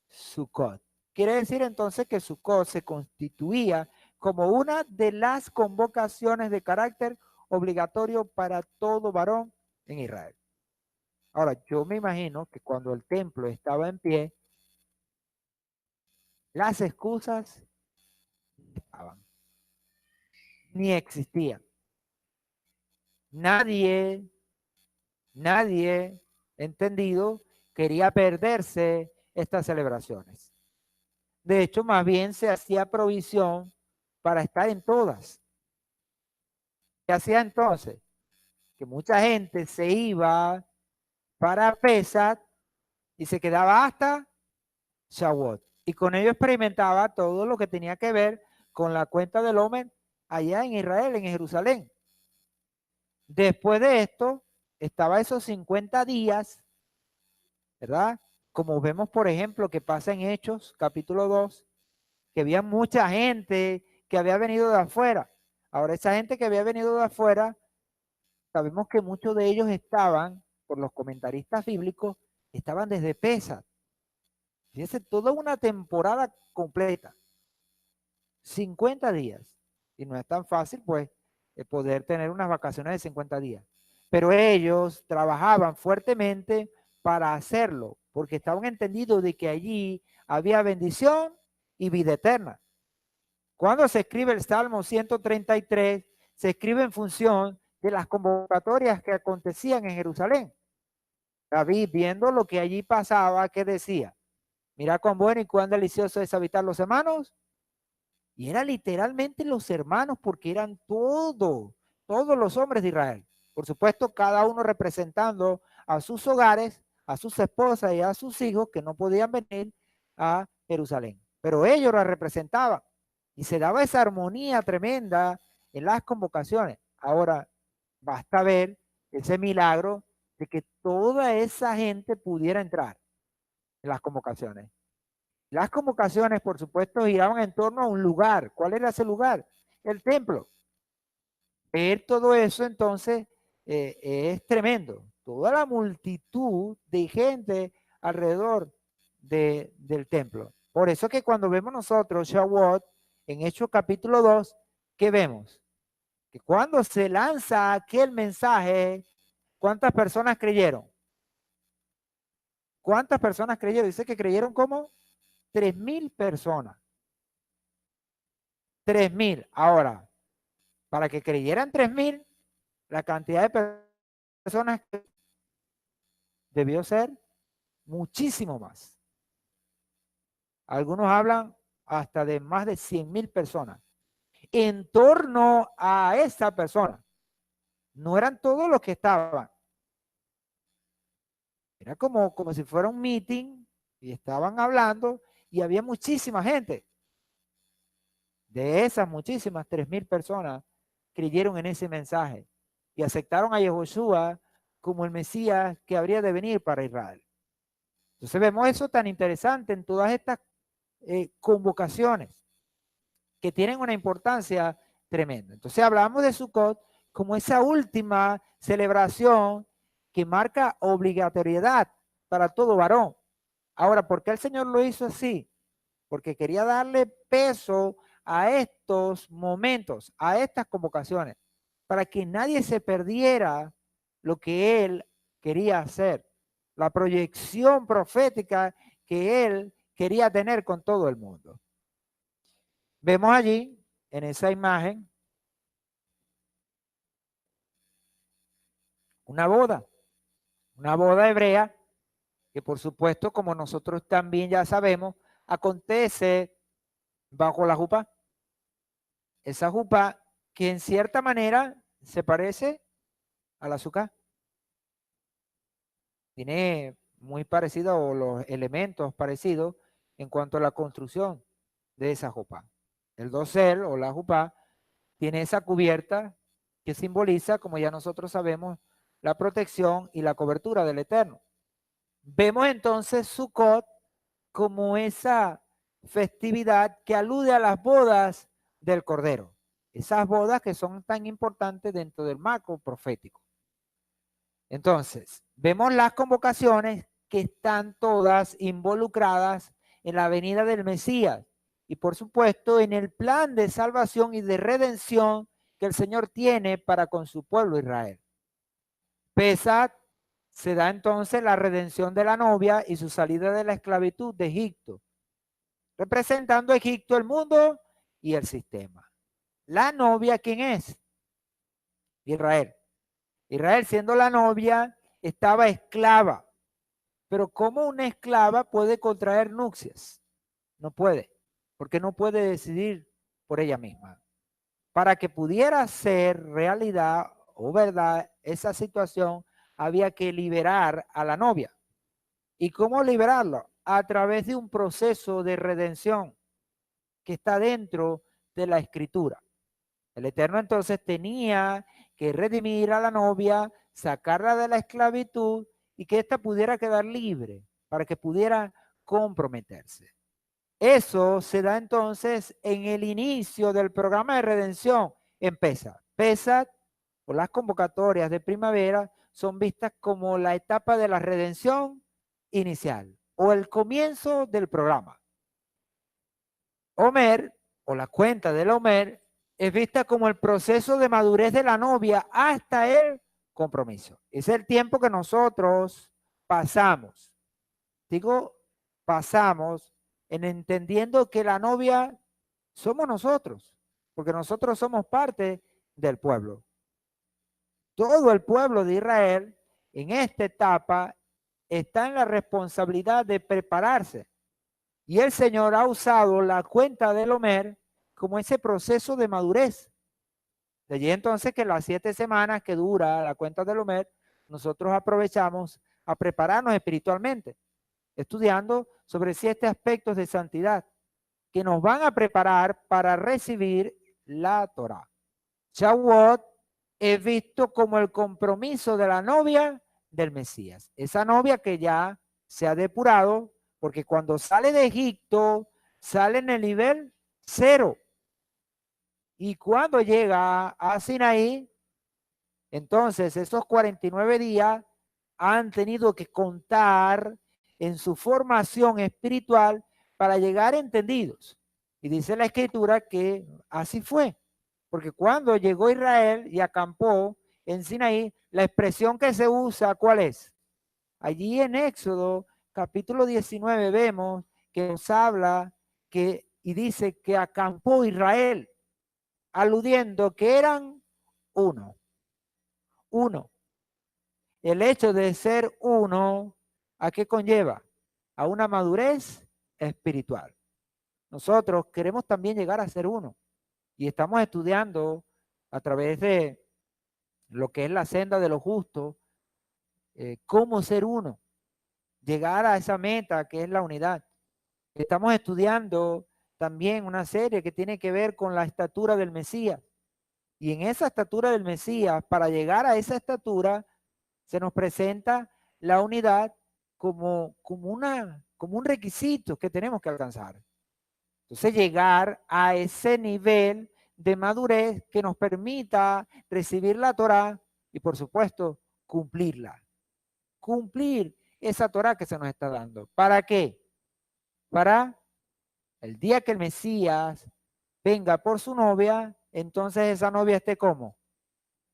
S1: Sukkot. Quiere decir entonces que Sukkot se constituía como una de las convocaciones de carácter obligatorio para todo varón en Israel. Ahora, yo me imagino que cuando el templo estaba en pie, las excusas estaban, ni existían. Nadie entendido quería perderse estas celebraciones. De hecho, más bien se hacía provisión para estar en todas. ¿Qué hacía entonces? Que mucha gente se iba para Pesach y se quedaba hasta Shavuot. Y con ello experimentaba todo lo que tenía que ver con la cuenta del Omer allá en Israel, en Jerusalén. Después de esto, estaba esos 50 días, ¿verdad? Como vemos, por ejemplo, que pasa en Hechos, capítulo 2, que había mucha gente que había venido de afuera. Ahora, esa gente que había venido de afuera, sabemos que muchos de ellos estaban, por los comentaristas bíblicos, estaban desde Pesach. Fíjense, toda una temporada completa, 50 días. Y no es tan fácil, pues, poder tener unas vacaciones de 50 días. Pero ellos trabajaban fuertemente para hacerlo, porque estaban entendidos de que allí había bendición y vida eterna. Cuando se escribe el Salmo 133, se escribe en función de las convocatorias que acontecían en Jerusalén. David, viendo lo que allí pasaba, ¿qué decía? Mira cuán bueno y cuán delicioso es habitar los hermanos. Y era literalmente los hermanos porque eran todos los hombres de Israel. Por supuesto, cada uno representando a sus hogares, a sus esposas y a sus hijos que no podían venir a Jerusalén. Pero ellos la representaban y se daba esa armonía tremenda en las convocaciones. Ahora, basta ver ese milagro de que toda esa gente pudiera entrar en las convocaciones. Las convocaciones, por supuesto, giraban en torno a un lugar. ¿Cuál era ese lugar? El templo. Ver todo eso, entonces, es tremendo. Toda la multitud de gente alrededor del templo. Por eso que cuando vemos nosotros Shavuot, en Hechos capítulo 2, ¿qué vemos? Que cuando se lanza aquel mensaje, ¿cuántas personas creyeron? ¿Cuántas personas creyeron? Dice que creyeron como 3,000 personas. 3,000. Ahora, para que creyeran 3,000, la cantidad de personas debió ser muchísimo más. Algunos hablan hasta de más de 100,000 personas en torno a esa persona. No eran todos los que estaban. Era como si fuera un meeting y estaban hablando y había muchísima gente. De esas muchísimas 3,000 personas creyeron en ese mensaje. y aceptaron a Yahushua como el Mesías que habría de venir para Israel. Entonces vemos eso tan interesante en todas estas convocaciones que tienen una importancia tremenda. Entonces hablamos de Sukkot como esa última celebración que marca obligatoriedad para todo varón. Ahora, ¿por qué el Señor lo hizo así? Porque quería darle peso a estos momentos, a estas convocaciones, para que nadie se perdiera lo que Él quería hacer, la proyección profética que Él quería tener con todo el mundo. Vemos allí, en esa imagen, una boda hebrea, que por supuesto, como nosotros también ya sabemos, acontece bajo la jupá. Esa jupá que en cierta manera se parece al azúcar. Tiene muy parecido o los elementos parecidos en cuanto a la construcción de esa jupá. El dosel o la jupá tiene esa cubierta que simboliza, como ya nosotros sabemos, la protección y la cobertura del Eterno. Vemos entonces Sukkot como esa festividad que alude a las bodas del Cordero. Esas bodas que son tan importantes dentro del marco profético. Entonces, vemos las convocaciones que están todas involucradas en la venida del Mesías y por supuesto en el plan de salvación y de redención que el Señor tiene para con su pueblo Israel. Pesach se da entonces la redención de la novia y su salida de la esclavitud de Egipto, representando a Egipto, el mundo y el sistema. La novia, ¿quién es? Israel. Israel, siendo la novia, estaba esclava. Pero ¿cómo una esclava puede contraer nupcias? No puede, porque no puede decidir por ella misma. Para que pudiera ser realidad o verdad esa situación, había que liberar a la novia. ¿Y cómo liberarla? A través de un proceso de redención que está dentro de la Escritura. El Eterno entonces tenía que redimir a la novia, sacarla de la esclavitud y que ésta pudiera quedar libre para que pudiera comprometerse. Eso se da entonces en el inicio del programa de redención en Pesach. Pesach o las convocatorias de primavera son vistas como la etapa de la redención inicial o el comienzo del programa. Omer o la cuenta del Omer es vista como el proceso de madurez de la novia hasta el compromiso. Es el tiempo que nosotros pasamos. Digo, pasamos en entendiendo que la novia somos nosotros, porque nosotros somos parte del pueblo. Todo el pueblo de Israel en esta etapa está en la responsabilidad de prepararse. Y el Señor ha usado la cuenta del Omer como ese proceso de madurez. De allí entonces que las 7 semanas que dura la cuenta del Omer, nosotros aprovechamos a prepararnos espiritualmente, estudiando sobre 7 aspectos de santidad que nos van a preparar para recibir la Torah. Shavuot es visto como el compromiso de la novia del Mesías. Esa novia que ya se ha depurado, porque cuando sale de Egipto, sale en el nivel 0. Y cuando llega a Sinaí, entonces esos 49 días han tenido que contar en su formación espiritual para llegar entendidos. Y dice la Escritura que así fue. Porque cuando llegó Israel y acampó en Sinaí, la expresión que se usa, ¿cuál es? Allí en Éxodo capítulo 19 vemos que nos habla y dice que acampó Israel, aludiendo que eran uno. Uno. El hecho de ser uno, ¿a qué conlleva? A una madurez espiritual. Nosotros queremos también llegar a ser uno y estamos estudiando a través de lo que es la senda de los justos, cómo ser uno, llegar a esa meta que es la unidad. Estamos estudiando también una serie que tiene que ver con la estatura del Mesías Y en esa estatura del Mesías, para llegar a esa estatura, se nos presenta la unidad como un requisito que tenemos que alcanzar. Entonces, llegar a ese nivel de madurez que nos permita recibir la Torá y, por supuesto, cumplirla. Cumplir esa Torá que se nos está dando. ¿Para qué? Para el día que el Mesías venga por su novia, entonces esa novia esté como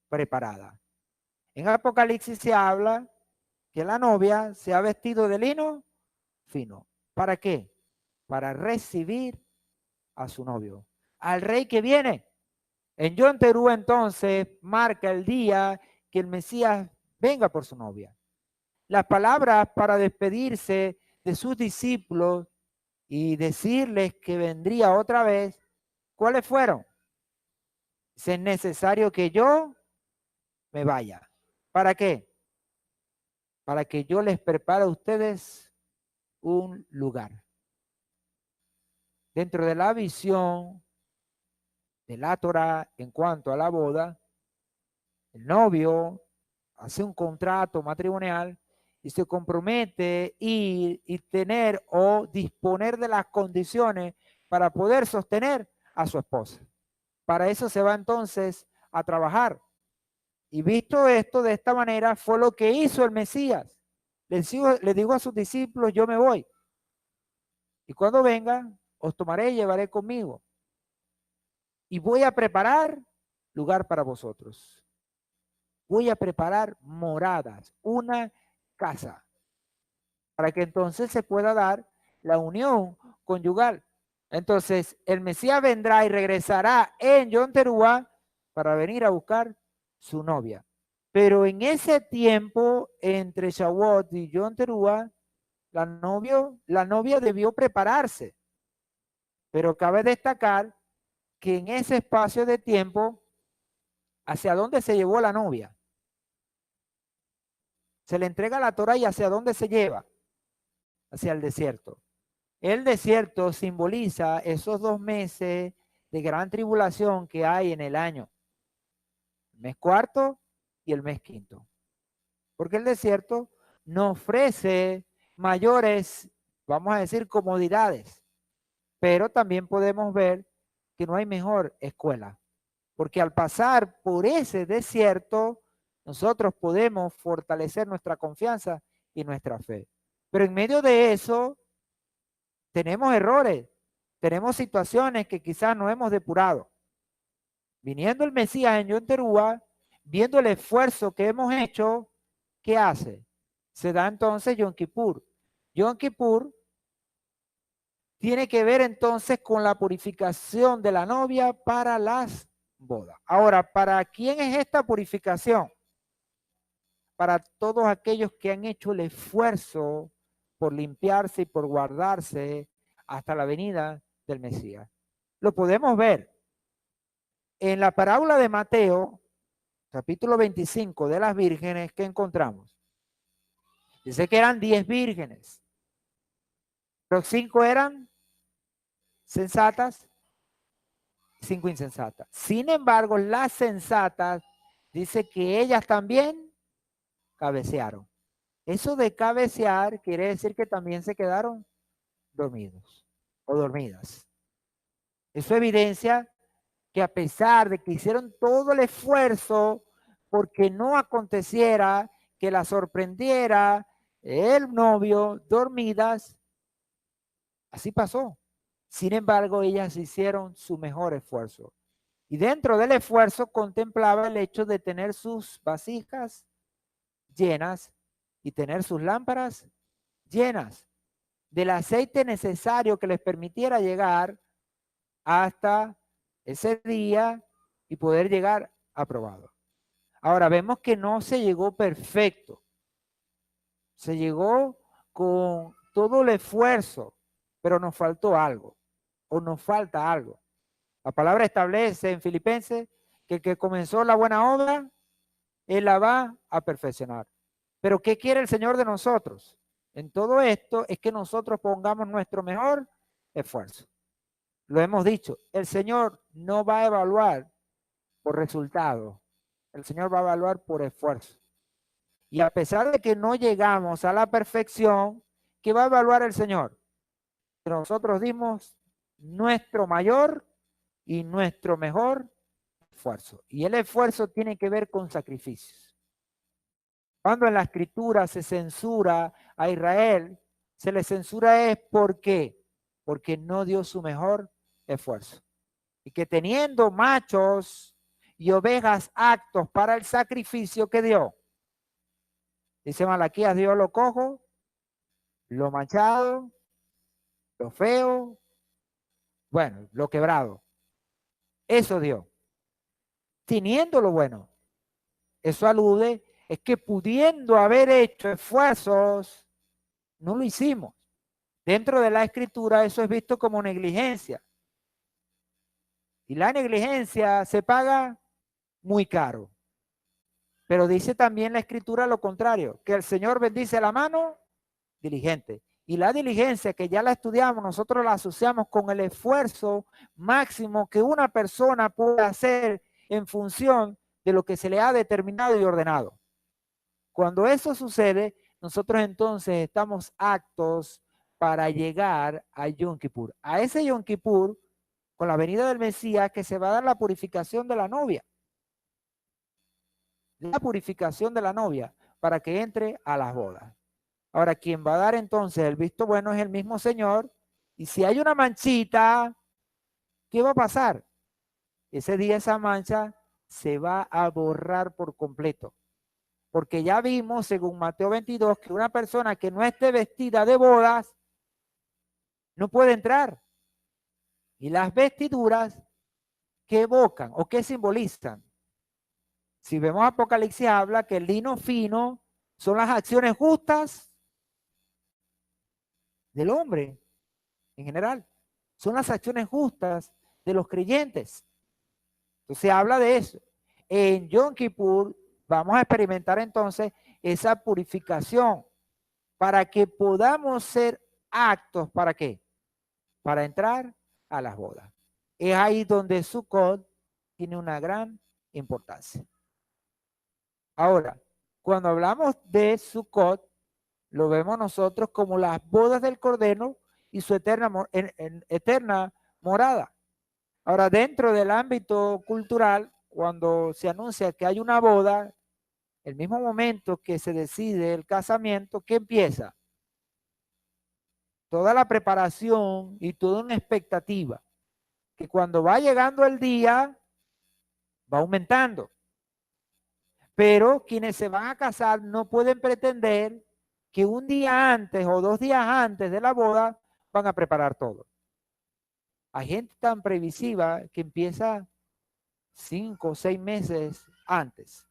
S1: preparada. En Apocalipsis se habla que la novia se ha vestido de lino fino. ¿Para qué? Para recibir a su novio, al rey que viene. En Yom Teruá entonces marca el día que el Mesías venga por su novia. Las palabras para despedirse de sus discípulos y decirles que vendría otra vez, ¿cuáles fueron? Es necesario que yo me vaya. ¿Para qué? Para que yo les prepare a ustedes un lugar. Dentro de la visión de la Torá en cuanto a la boda, el novio hace un contrato matrimonial y se compromete y tener o disponer de las condiciones para poder sostener a su esposa. Para eso se va entonces a trabajar. Y visto esto de esta manera, fue lo que hizo el Mesías. Le digo a sus discípulos, yo me voy. Y cuando venga, os tomaré y llevaré conmigo. Y voy a preparar lugar para vosotros. Voy a preparar moradas, una casa, para que entonces se pueda dar la unión conyugal. Entonces, el Mesías vendrá y regresará en Yom Teruá para venir a buscar su novia. Pero en ese tiempo, entre Shavuot y Yom Teruá, la novia debió prepararse. Pero cabe destacar que en ese espacio de tiempo, ¿hacia dónde se llevó la novia? Se le entrega la Torá y ¿hacia dónde se lleva? Hacia el desierto. El desierto simboliza esos 2 meses de gran tribulación que hay en el año. El mes cuarto y el mes quinto. Porque el desierto no ofrece mayores, vamos a decir, comodidades. Pero también podemos ver que no hay mejor escuela. Porque al pasar por ese desierto, nosotros podemos fortalecer nuestra confianza y nuestra fe. Pero en medio de eso, tenemos errores, tenemos situaciones que quizás no hemos depurado. Viniendo el Mesías en Yom Teruá, viendo el esfuerzo que hemos hecho, ¿qué hace? Se da entonces Yom Kippur. Yom Kippur tiene que ver entonces con la purificación de la novia para las bodas. Ahora, ¿para quién es esta purificación? Para todos aquellos que han hecho el esfuerzo por limpiarse y por guardarse hasta la venida del Mesías. Lo podemos ver en la parábola de Mateo, capítulo 25 de las vírgenes que encontramos. Dice que eran 10 vírgenes, pero 5 eran sensatas, 5 insensatas. Sin embargo, las sensatas dice que ellas también cabecearon. Eso de cabecear quiere decir que también se quedaron dormidos o dormidas. Eso evidencia que a pesar de que hicieron todo el esfuerzo porque no aconteciera que la sorprendiera el novio dormidas, así pasó. Sin embargo, ellas hicieron su mejor esfuerzo. Y dentro del esfuerzo contemplaba el hecho de tener sus vasijas llenas y tener sus lámparas llenas del aceite necesario que les permitiera llegar hasta ese día y poder llegar aprobado. Ahora vemos que no se llegó perfecto. Se llegó con todo el esfuerzo, pero nos faltó algo o nos falta algo. La palabra establece en Filipenses que el que comenzó la buena obra, él la va a perfeccionar. Pero ¿qué quiere el Señor de nosotros? En todo esto es que nosotros pongamos nuestro mejor esfuerzo. Lo hemos dicho, el Señor no va a evaluar por resultado. El Señor va a evaluar por esfuerzo. Y a pesar de que no llegamos a la perfección, ¿qué va a evaluar el Señor? Que nosotros dimos nuestro mayor y nuestro mejor esfuerzo. Y el esfuerzo tiene que ver con sacrificios. Cuando en la Escritura se censura a Israel, se le censura es ¿por qué? Porque no dio su mejor esfuerzo. Y que teniendo machos y ovejas aptos para el sacrificio que dio, dice Malaquías, dio lo cojo, lo manchado, lo feo, bueno, lo quebrado. Eso dio. Teniendo lo bueno. Eso alude, es que pudiendo haber hecho esfuerzos, no lo hicimos. Dentro de la Escritura eso es visto como negligencia. Y la negligencia se paga muy caro. Pero dice también la Escritura lo contrario, que el Señor bendice la mano diligente. Y la diligencia, que ya la estudiamos, nosotros la asociamos con el esfuerzo máximo que una persona puede hacer en función de lo que se le ha determinado y ordenado. Cuando eso sucede, nosotros entonces estamos aptos para llegar a Yom Kippur. A ese Yom Kippur, con la venida del Mesías, que se va a dar la purificación de la novia. La purificación de la novia para que entre a las bodas. Ahora, quien va a dar entonces el visto bueno es el mismo Señor. Y si hay una manchita, ¿qué va a pasar? Ese día esa mancha se va a borrar por completo. Porque ya vimos, según Mateo 22, que una persona que no esté vestida de bodas no puede entrar. Y las vestiduras, ¿qué evocan o qué simbolizan? Si vemos Apocalipsis, habla que el lino fino son las acciones justas del hombre en general. Son las acciones justas de los creyentes. Entonces habla de eso. En Yom Kippur vamos a experimentar entonces esa purificación para que podamos ser aptos, ¿para qué? Para entrar a las bodas. Es ahí donde Sukkot tiene una gran importancia. Ahora, cuando hablamos de Sukkot, lo vemos nosotros como las bodas del Cordero y su eterna morada. Ahora, dentro del ámbito cultural, cuando se anuncia que hay una boda, el mismo momento que se decide el casamiento, ¿qué empieza? Toda la preparación y toda una expectativa, que cuando va llegando el día, va aumentando. Pero quienes se van a casar no pueden pretender que un día antes o 2 días antes de la boda van a preparar todo. Hay gente tan previsiva que empieza 5 o 6 meses antes.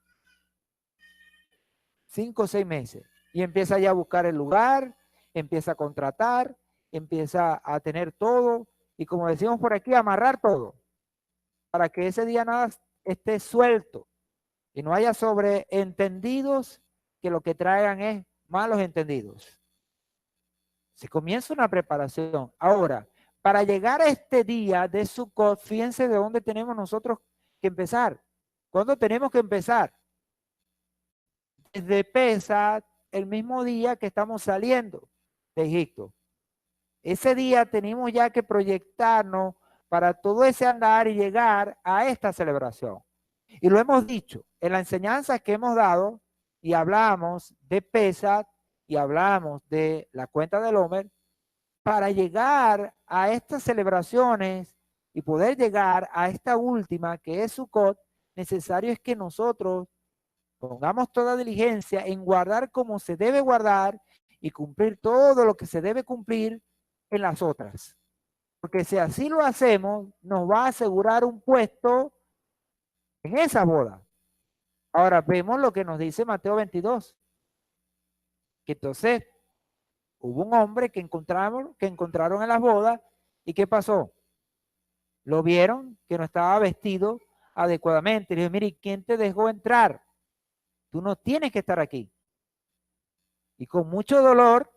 S1: 5 o 6 meses. Y empieza ya a buscar el lugar, empieza a contratar, empieza a tener todo. Y como decimos por aquí, amarrar todo. Para que ese día nada esté suelto. Y no haya sobreentendidos que lo que traigan es malos entendidos. Se comienza una preparación. Ahora, para llegar a este día de Sukkot, fíjense de dónde tenemos nosotros que empezar. ¿Cuándo tenemos que empezar? Desde Pesach, el mismo día que estamos saliendo de Egipto. Ese día tenemos ya que proyectarnos para todo ese andar y llegar a esta celebración. Y lo hemos dicho en la enseñanza que hemos dado y hablamos de Pesach y hablamos de la cuenta del Omer. Para llegar a estas celebraciones y poder llegar a esta última que es Sukkot, necesario es que nosotros pongamos toda diligencia en guardar como se debe guardar y cumplir todo lo que se debe cumplir en las otras. Porque si así lo hacemos, nos va a asegurar un puesto en esa boda. Ahora vemos lo que nos dice Mateo 22. Que entonces hubo un hombre que encontraron en las bodas. ¿Y qué pasó? Lo vieron que no estaba vestido adecuadamente. Le dijo, mire, ¿quién te dejó entrar? Tú no tienes que estar aquí. Y con mucho dolor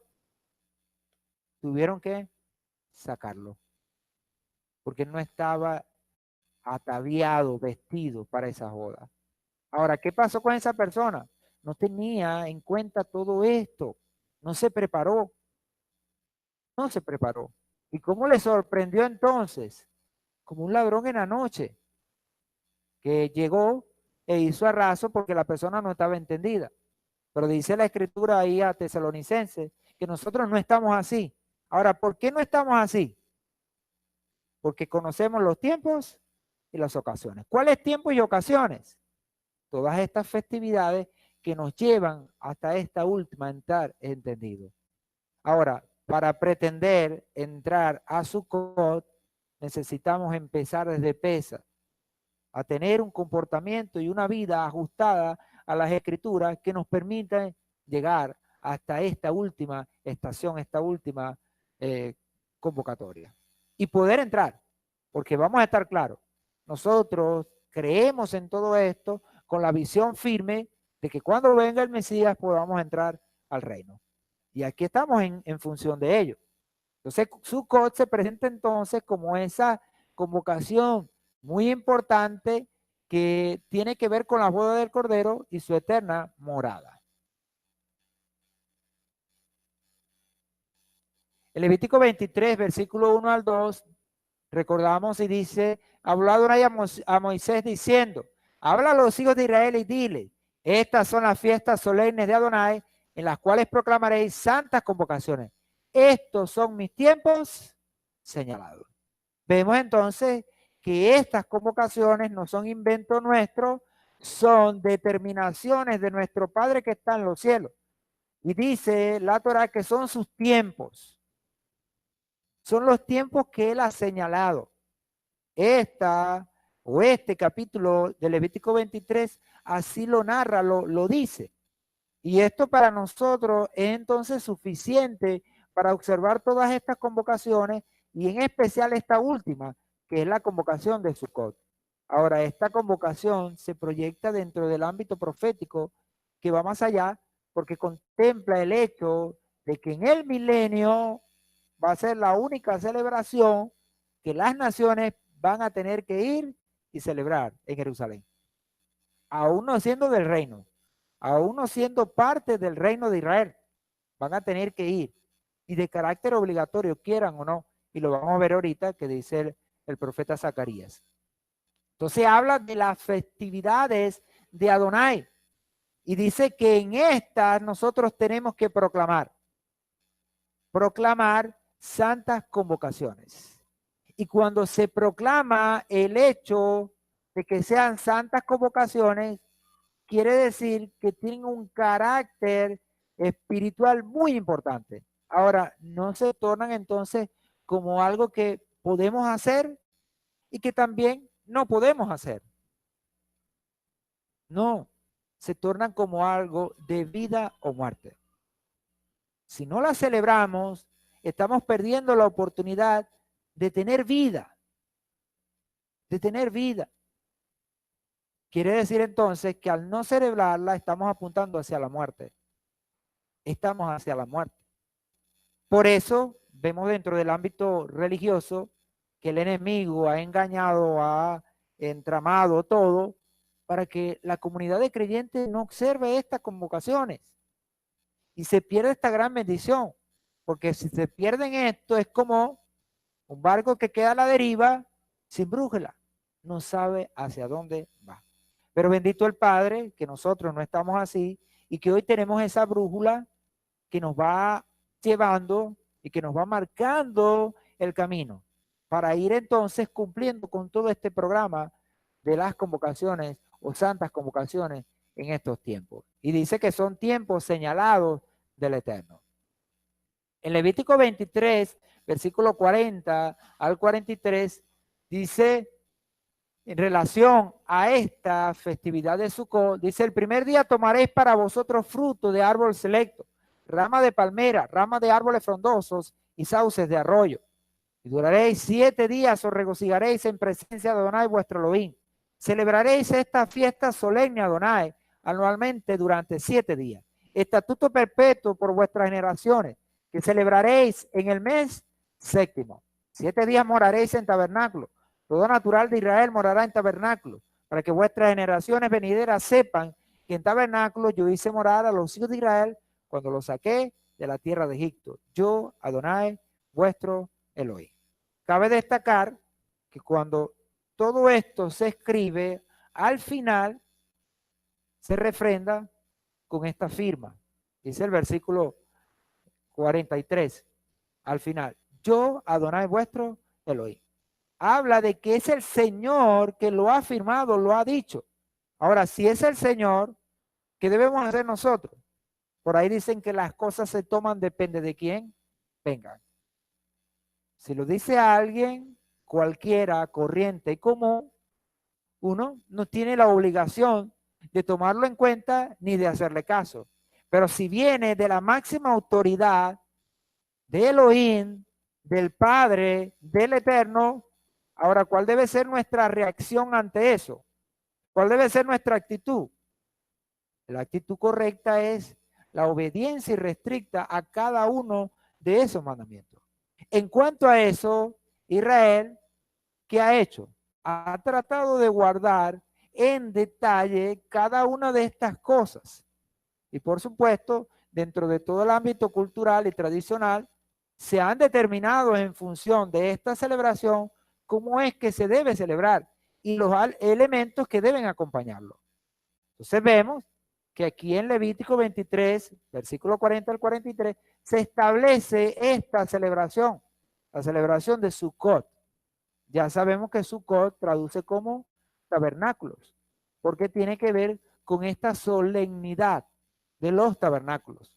S1: tuvieron que sacarlo. Porque no estaba ataviado, vestido para esa boda. Ahora, ¿qué pasó con esa persona? No tenía en cuenta todo esto, no se preparó, no se preparó. ¿Y cómo le sorprendió entonces? Como un ladrón en la noche, que llegó e hizo arraso porque la persona no estaba entendida. Pero dice la escritura ahí a Tesalonicenses que nosotros no estamos así. Ahora, ¿por qué no estamos así? Porque conocemos los tiempos y las ocasiones. ¿Cuáles tiempos y ocasiones? Todas estas festividades que nos llevan hasta esta última entrar entendido. Ahora, para pretender entrar a Sukkot, necesitamos empezar desde Pesach, a tener un comportamiento y una vida ajustada a las escrituras que nos permitan llegar hasta esta última estación, esta última convocatoria. Y poder entrar, porque vamos a estar claros, nosotros creemos en todo esto con la visión firme de que cuando venga el Mesías podamos entrar al reino. Y aquí estamos en función de ello. Entonces, Sukkot se presenta entonces como esa convocación muy importante que tiene que ver con la boda del Cordero y su eterna morada. El Levítico 23, versículo 1 al 2, recordamos y dice, habló Adonai a Moisés diciendo, habla a los hijos de Israel y dile, estas son las fiestas solemnes de Adonai, en las cuales proclamaréis santas convocaciones. Estos son mis tiempos señalados. Vemos entonces que estas convocaciones no son inventos nuestros, son determinaciones de nuestro Padre que está en los cielos. Y dice la Torá que son sus tiempos. Son los tiempos que Él ha señalado. Este capítulo de Levítico 23 así lo narra, lo dice. Y esto para nosotros es entonces suficiente para observar todas estas convocaciones y en especial esta última, que es la convocación de Sukkot. Ahora, esta convocación se proyecta dentro del ámbito profético que va más allá porque contempla el hecho de que en el milenio va a ser la única celebración que las naciones van a tener que ir y celebrar en Jerusalén. Aún no siendo del reino, aún no siendo parte del reino de Israel, van a tener que ir y de carácter obligatorio, quieran o no, y lo vamos a ver ahorita que dice el profeta Zacarías. Entonces habla de las festividades de Adonai y dice que en estas nosotros tenemos que proclamar santas convocaciones. Y cuando se proclama el hecho de que sean santas convocaciones, quiere decir que tienen un carácter espiritual muy importante. Ahora, no se tornan entonces como algo que podemos hacer y que también no podemos hacer. No, se tornan como algo de vida o muerte. Si no la celebramos, estamos perdiendo la oportunidad de tener vida. De tener vida. Quiere decir entonces que al no celebrarla estamos apuntando hacia la muerte. Estamos hacia la muerte. Por eso vemos dentro del ámbito religioso que el enemigo ha engañado, ha entramado todo para que la comunidad de creyentes no observe estas convocaciones y se pierde esta gran bendición. Porque si se pierden esto es como un barco que queda a la deriva sin brújula, no sabe hacia dónde va. Pero bendito el Padre, que nosotros no estamos así y que hoy tenemos esa brújula que nos va llevando y que nos va marcando el camino para ir entonces cumpliendo con todo este programa de las convocaciones o santas convocaciones en estos tiempos. Y dice que son tiempos señalados del Eterno. En Levítico 23, versículo 40 al 43, dice en relación a esta festividad de Sukkot, dice, el primer día tomaréis para vosotros fruto de árbol selecto, rama de palmera, rama de árboles frondosos y sauces de arroyo. Y duraréis 7 días, os regocijaréis en presencia de Adonai vuestro Elohim. Celebraréis esta fiesta solemne a Adonai anualmente durante 7 días. Estatuto perpetuo por vuestras generaciones, que celebraréis en el mes séptimo. 7 días moraréis en tabernáculo. Todo natural de Israel morará en tabernáculo, para que vuestras generaciones venideras sepan que en tabernáculo yo hice morar a los hijos de Israel cuando los saqué de la tierra de Egipto. Yo, Adonai, vuestro Elohim. Cabe destacar que cuando todo esto se escribe, al final se refrenda con esta firma. Dice el versículo 43, al final. Yo, Adonai, vuestro Elohim. Habla de que es el Señor que lo ha firmado, lo ha dicho. Ahora, si es el Señor, ¿qué debemos hacer nosotros? Por ahí dicen que las cosas se toman, depende de quién vengan. Si lo dice alguien, cualquiera, corriente y común, uno no tiene la obligación de tomarlo en cuenta ni de hacerle caso. Pero si viene de la máxima autoridad de Elohim, del Padre, del Eterno, ahora, ¿cuál debe ser nuestra reacción ante eso? ¿Cuál debe ser nuestra actitud? La actitud correcta es la obediencia irrestricta a cada uno de esos mandamientos. En cuanto a eso, Israel, ¿qué ha hecho? Ha tratado de guardar en detalle cada una de estas cosas. Y por supuesto, dentro de todo el ámbito cultural y tradicional, se han determinado en función de esta celebración cómo es que se debe celebrar y los elementos que deben acompañarlo. Entonces vemos que aquí en Levítico 23, versículo 40 al 43, se establece esta celebración, la celebración de Sukkot. Ya sabemos que Sukkot traduce como tabernáculos, porque tiene que ver con esta solemnidad de los tabernáculos.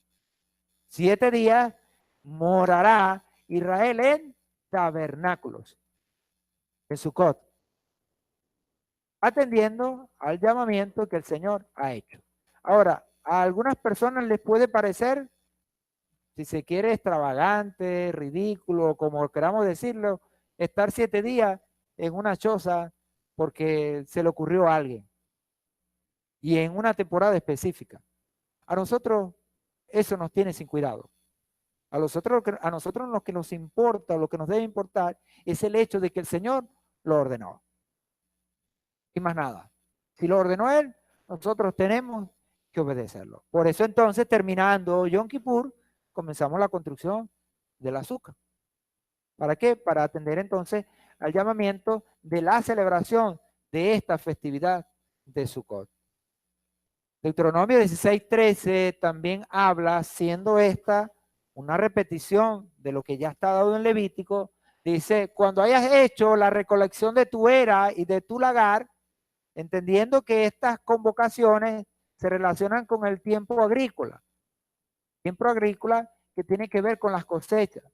S1: 7 días morará Israel en tabernáculos, en Sukkot, atendiendo al llamamiento que el Señor ha hecho. Ahora, a algunas personas les puede parecer, si se quiere, extravagante, ridículo, como queramos decirlo, estar 7 días en una choza porque se le ocurrió a alguien y en una temporada específica. A nosotros eso nos tiene sin cuidado. A nosotros lo que nos importa, lo que nos debe importar, es el hecho de que el Señor lo ordenó. Y más nada. Si lo ordenó Él, nosotros tenemos que obedecerlo. Por eso entonces, terminando Yom Kippur, comenzamos la construcción del azúcar. ¿Para qué? Para atender entonces al llamamiento de la celebración de esta festividad de Sukkot. Deuteronomio 16:13 también habla, siendo esta una repetición de lo que ya está dado en Levítico, dice, cuando hayas hecho la recolección de tu era y de tu lagar, entendiendo que estas convocaciones se relacionan con el tiempo agrícola que tiene que ver con las cosechas.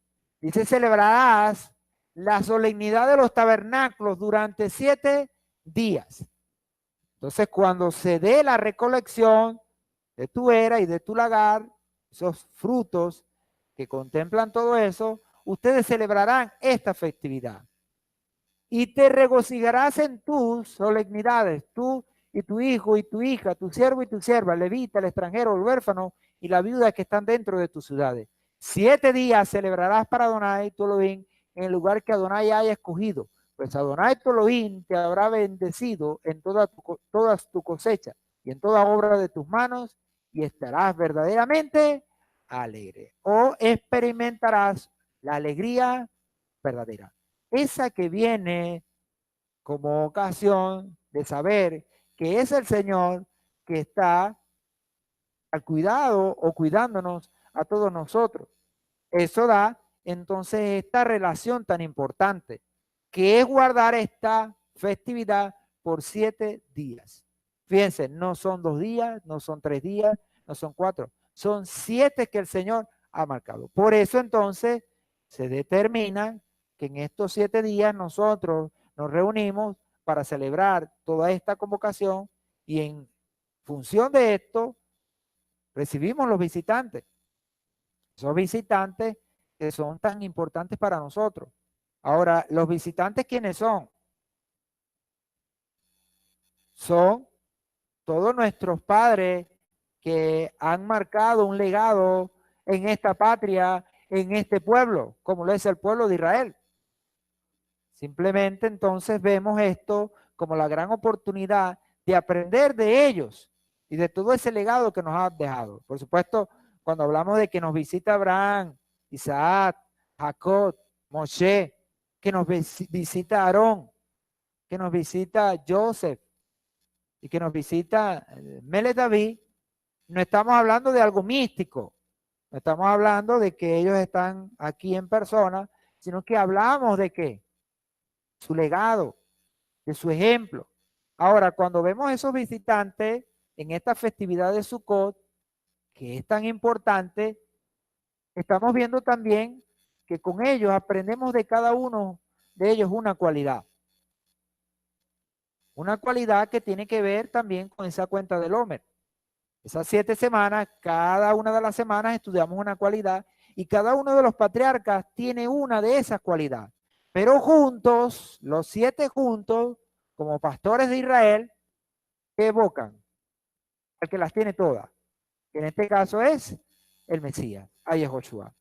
S1: Dice, celebrarás la solemnidad de los tabernáculos durante 7 días. Entonces, cuando se dé la recolección de tu era y de tu lagar, esos frutos que contemplan todo eso, ustedes celebrarán esta festividad. Y te regocijarás en tus solemnidades, tú y tu hijo y tu hija, tu siervo y tu sierva, el levita, el extranjero, el huérfano y la viuda que están dentro de tus ciudades. 7 días celebrarás para Adonai tu Elohim en el lugar que Adonai haya escogido. Pues Adonai tu Elohim te habrá bendecido en todas tu cosecha y en toda obra de tus manos y estarás verdaderamente alegre o experimentarás la alegría verdadera. Esa que viene como ocasión de saber que es el Señor que está al cuidado o cuidándonos a todos nosotros. Eso da entonces esta relación tan importante, que es guardar esta festividad por 7 días. Fíjense, no son 2 días, no son 3 días, no son 4, son 7 que el Señor ha marcado. Por eso entonces se determina que en estos 7 días nosotros nos reunimos para celebrar toda esta convocación y en función de esto recibimos los visitantes. Esos visitantes que son tan importantes para nosotros. Ahora, ¿los visitantes quiénes son? Son todos nuestros padres que han marcado un legado en esta patria, en este pueblo, como lo es el pueblo de Israel. Simplemente entonces vemos esto como la gran oportunidad de aprender de ellos y de todo ese legado que nos ha dejado. Por supuesto, cuando hablamos de que nos visita Abraham, Isaac, Jacob, Moshe, que nos visita Aarón, que nos visita Joseph y que nos visita Melech David, no estamos hablando de algo místico, no estamos hablando de que ellos están aquí en persona, sino que hablamos de qué, su legado, de su ejemplo. Ahora, cuando vemos esos visitantes en esta festividad de Sukkot, que es tan importante, estamos viendo también que con ellos aprendemos de cada uno de ellos una cualidad. Una cualidad que tiene que ver también con esa cuenta del Homer. Esas 7 semanas, cada una de las semanas estudiamos una cualidad y cada uno de los patriarcas tiene una de esas cualidades. Pero juntos, los 7 juntos, como pastores de Israel, que evocan al que las tiene todas, que en este caso es el Mesías, a Yehoshua.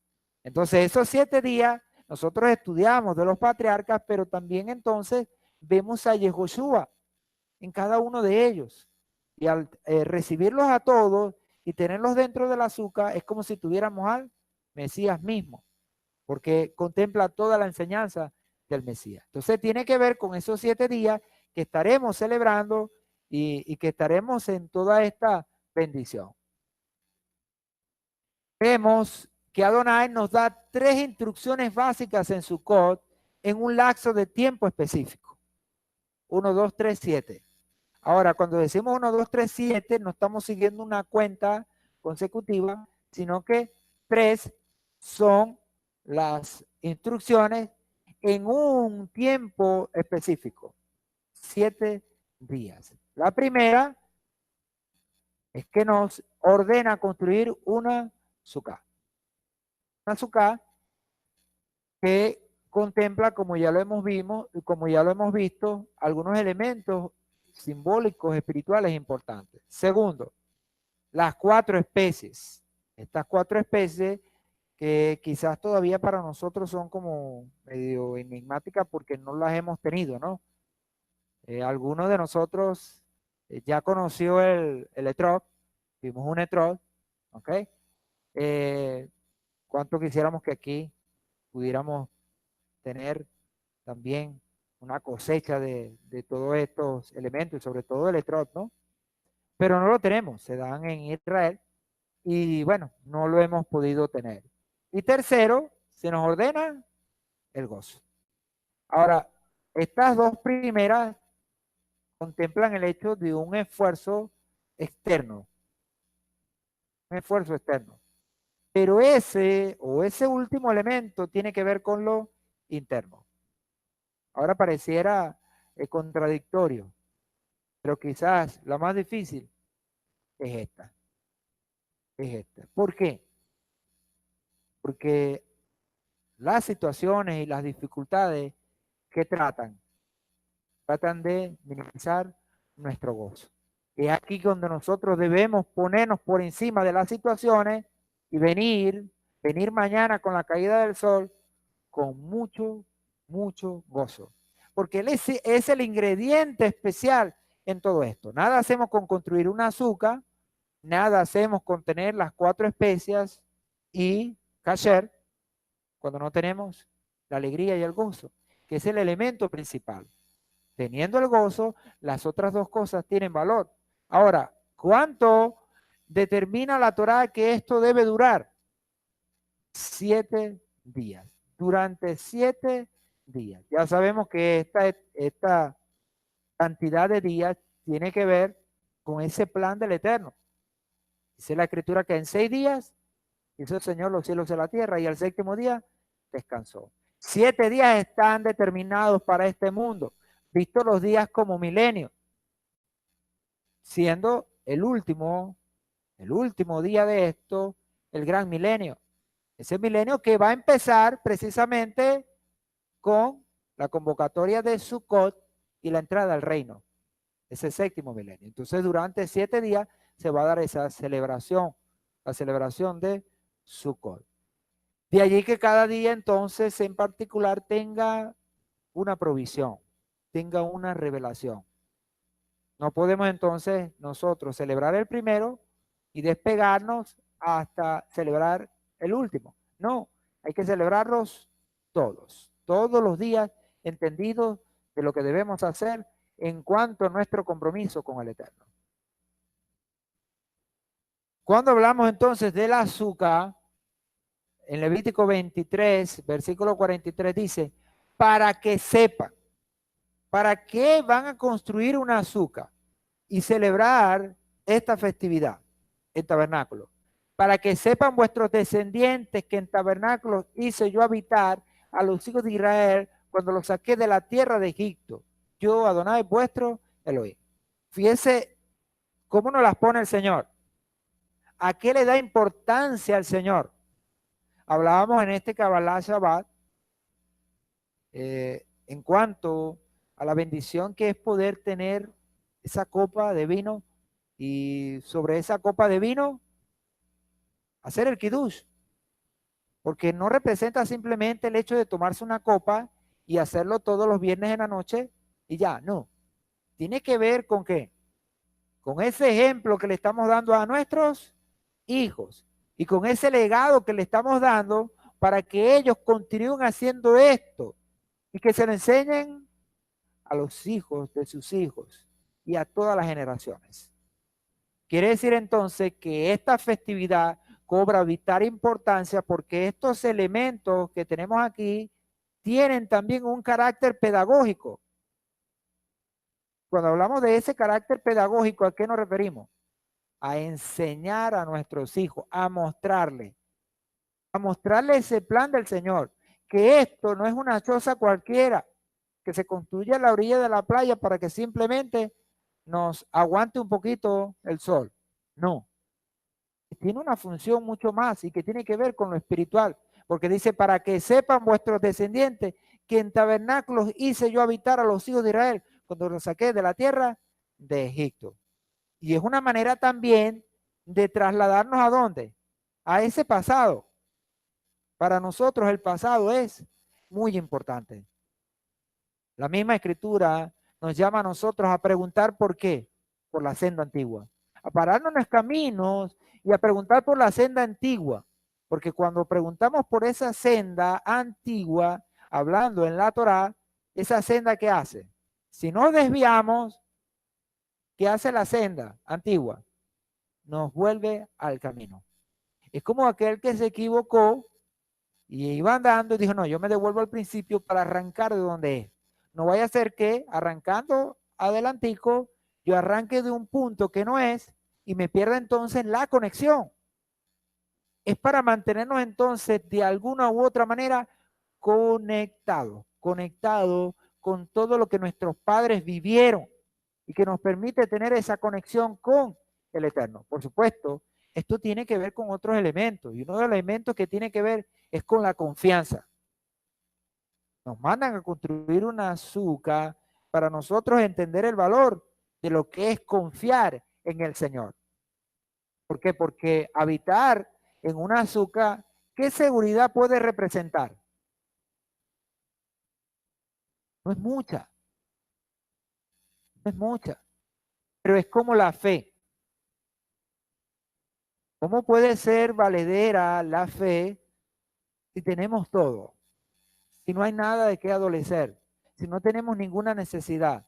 S1: Entonces, esos 7 días nosotros estudiamos de los patriarcas, pero también entonces vemos a Yehoshua en cada uno de ellos. Y al recibirlos a todos y tenerlos dentro del azúcar, es como si tuviéramos al Mesías mismo, porque contempla toda la enseñanza del Mesías. Entonces tiene que ver con esos 7 días que estaremos celebrando y que estaremos en toda esta bendición. Vemos que Adonai nos da 3 instrucciones básicas en Sukkot en un lapso de tiempo específico. 1, 2, 3, 7. Ahora, cuando decimos 1, 2, 3, 7, no estamos siguiendo una cuenta consecutiva, sino que 3 son las instrucciones en un tiempo específico. 7 días. La primera es que nos ordena construir una sukkah. Una sukkah que contempla, como ya lo hemos visto, algunos elementos simbólicos, espirituales importantes. Segundo, las 4 especies. Estas 4 especies que quizás todavía para nosotros son como medio enigmáticas porque no las hemos tenido, ¿no? Algunos de nosotros ya conoció el etrog, vimos un etrog, ¿ok? ¿Cuánto quisiéramos que aquí pudiéramos tener también una cosecha de todos estos elementos, y sobre todo el etrog, ¿no? Pero no lo tenemos, se dan en Israel y bueno, no lo hemos podido tener. Y tercero, se nos ordena el gozo. Ahora, estas 2 primeras contemplan el hecho de un esfuerzo externo, pero ese último elemento tiene que ver con lo interno. Ahora pareciera contradictorio, pero quizás la más difícil es esta. ¿Por qué? Porque las situaciones y las dificultades que tratan de minimizar nuestro gozo. Es aquí donde nosotros debemos ponernos por encima de las situaciones y venir mañana con la caída del sol con mucho, mucho gozo. Porque él es el ingrediente especial en todo esto. Nada hacemos con construir un azúcar, nada hacemos con tener las 4 especias y kasher cuando no tenemos la alegría y el gozo, que es el elemento principal. Teniendo el gozo, las otras 2 cosas tienen valor. Ahora, ¿cuánto determina la Torá que esto debe durar? 7 días. Durante 7 días. Ya sabemos que esta cantidad de días tiene que ver con ese plan del Eterno. Dice la Escritura que en 6 días hizo el Señor los cielos y la tierra y al 7º día descansó. 7 días están determinados para este mundo, visto los días como milenio, siendo el último día de esto, el gran milenio. Ese milenio que va a empezar precisamente con la convocatoria de Sukkot y la entrada al reino, ese 7º milenio. Entonces, durante 7 días se va a dar esa celebración, la celebración de Sukkot. De allí que cada día entonces en particular tenga una provisión, tenga una revelación. No podemos entonces nosotros celebrar el primero y despegarnos hasta celebrar el último. No, hay que celebrarlos todos los días, entendidos de lo que debemos hacer en cuanto a nuestro compromiso con el Eterno. Cuando hablamos entonces del azúcar, en Levítico 23, versículo 43 dice, para que sepan, ¿para qué van a construir un azúcar y celebrar esta festividad, el tabernáculo? Para que sepan vuestros descendientes que en tabernáculos hice yo habitar a los hijos de Israel cuando los saqué de la tierra de Egipto. Yo, Adonai, vuestro Elohim. Fíjese cómo nos las pone el Señor. ¿A qué le da importancia al Señor? Hablábamos en este Kabbalah Shabbat en cuanto a la bendición que es poder tener esa copa de vino y sobre esa copa de vino hacer el kiddush, porque no representa simplemente el hecho de tomarse una copa y hacerlo todos los viernes en la noche y ya, no. Tiene que ver con qué, con ese ejemplo que le estamos dando a nuestros hijos y con ese legado que le estamos dando para que ellos continúen haciendo esto y que se lo enseñen a los hijos de sus hijos y a todas las generaciones. Quiere decir entonces que esta festividad cobra vital importancia porque estos elementos que tenemos aquí tienen también un carácter pedagógico. Cuando hablamos de ese carácter pedagógico, ¿a qué nos referimos? A enseñar a nuestros hijos, a mostrarles ese plan del Señor, que esto no es una choza cualquiera que se construye a la orilla de la playa para que simplemente nos aguante un poquito el sol. No, tiene una función mucho más y que tiene que ver con lo espiritual, porque dice, para que sepan vuestros descendientes que en tabernáculos hice yo habitar a los hijos de Israel cuando los saqué de la tierra de Egipto. Y es una manera también de trasladarnos ¿a dónde? A ese pasado. Para nosotros el pasado es muy importante. La misma escritura nos llama a nosotros a preguntar por qué, por la senda antigua, a pararnos en los caminos y a preguntar por la senda antigua, porque cuando preguntamos por esa senda antigua, hablando en la Torá, esa senda ¿qué hace? Si nos desviamos, ¿qué hace la senda antigua? Nos vuelve al camino. Es como aquel que se equivocó y iba andando y dijo, no, yo me devuelvo al principio para arrancar de donde es. No vaya a ser que arrancando adelantico, yo arranque de un punto que no es y me pierda entonces la conexión. Es para mantenernos entonces de alguna u otra manera conectados con todo lo que nuestros padres vivieron y que nos permite tener esa conexión con el Eterno. Por supuesto, esto tiene que ver con otros elementos y uno de los elementos que tiene que ver es con la confianza. Nos mandan a construir una azúcar para nosotros entender el valor de lo que es confiar en el Señor. ¿Por qué? Porque habitar en una azúcar, ¿qué seguridad puede representar? No es mucha, no es mucha, pero es como la fe. ¿Cómo puede ser valedera la fe si tenemos todo? Si no hay nada de qué adolecer, si no tenemos ninguna necesidad,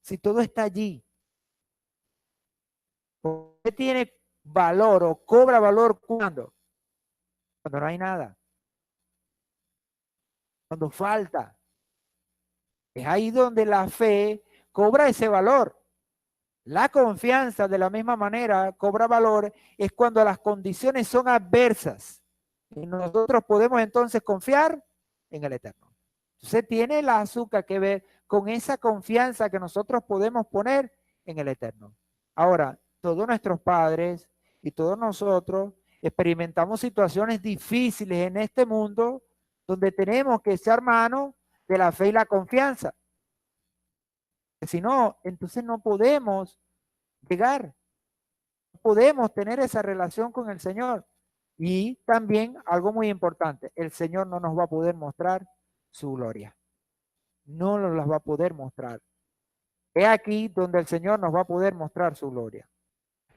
S1: si todo está allí. ¿Por qué tiene valor o cobra valor cuando? Cuando no hay nada. Cuando falta. Es ahí donde la fe cobra ese valor. La confianza de la misma manera cobra valor es cuando las condiciones son adversas. Y nosotros podemos entonces confiar en el Eterno. Entonces tiene el azúcar que ver con esa confianza que nosotros podemos poner en el Eterno. Ahora, todos nuestros padres y todos nosotros experimentamos situaciones difíciles en este mundo donde tenemos que echar mano de la fe y la confianza. Si no, entonces no podemos llegar, no podemos tener esa relación con el Señor. Y también algo muy importante, el Señor no nos va a poder mostrar su gloria. no nos las va a poder mostrar. Es aquí donde el Señor nos va a poder mostrar su gloria.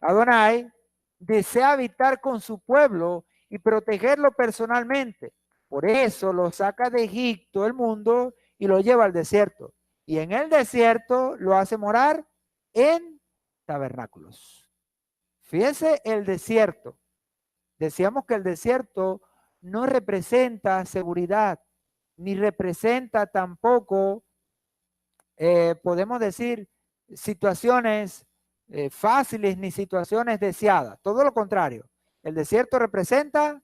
S1: Adonai desea habitar con su pueblo y protegerlo personalmente. Por eso lo saca de Egipto, el mundo, y lo lleva al desierto. Y en el desierto lo hace morar en tabernáculos. Fíjense el desierto. Decíamos que el desierto no representa seguridad, ni representa tampoco, podemos decir, situaciones fáciles ni situaciones deseadas. Todo lo contrario. El desierto representa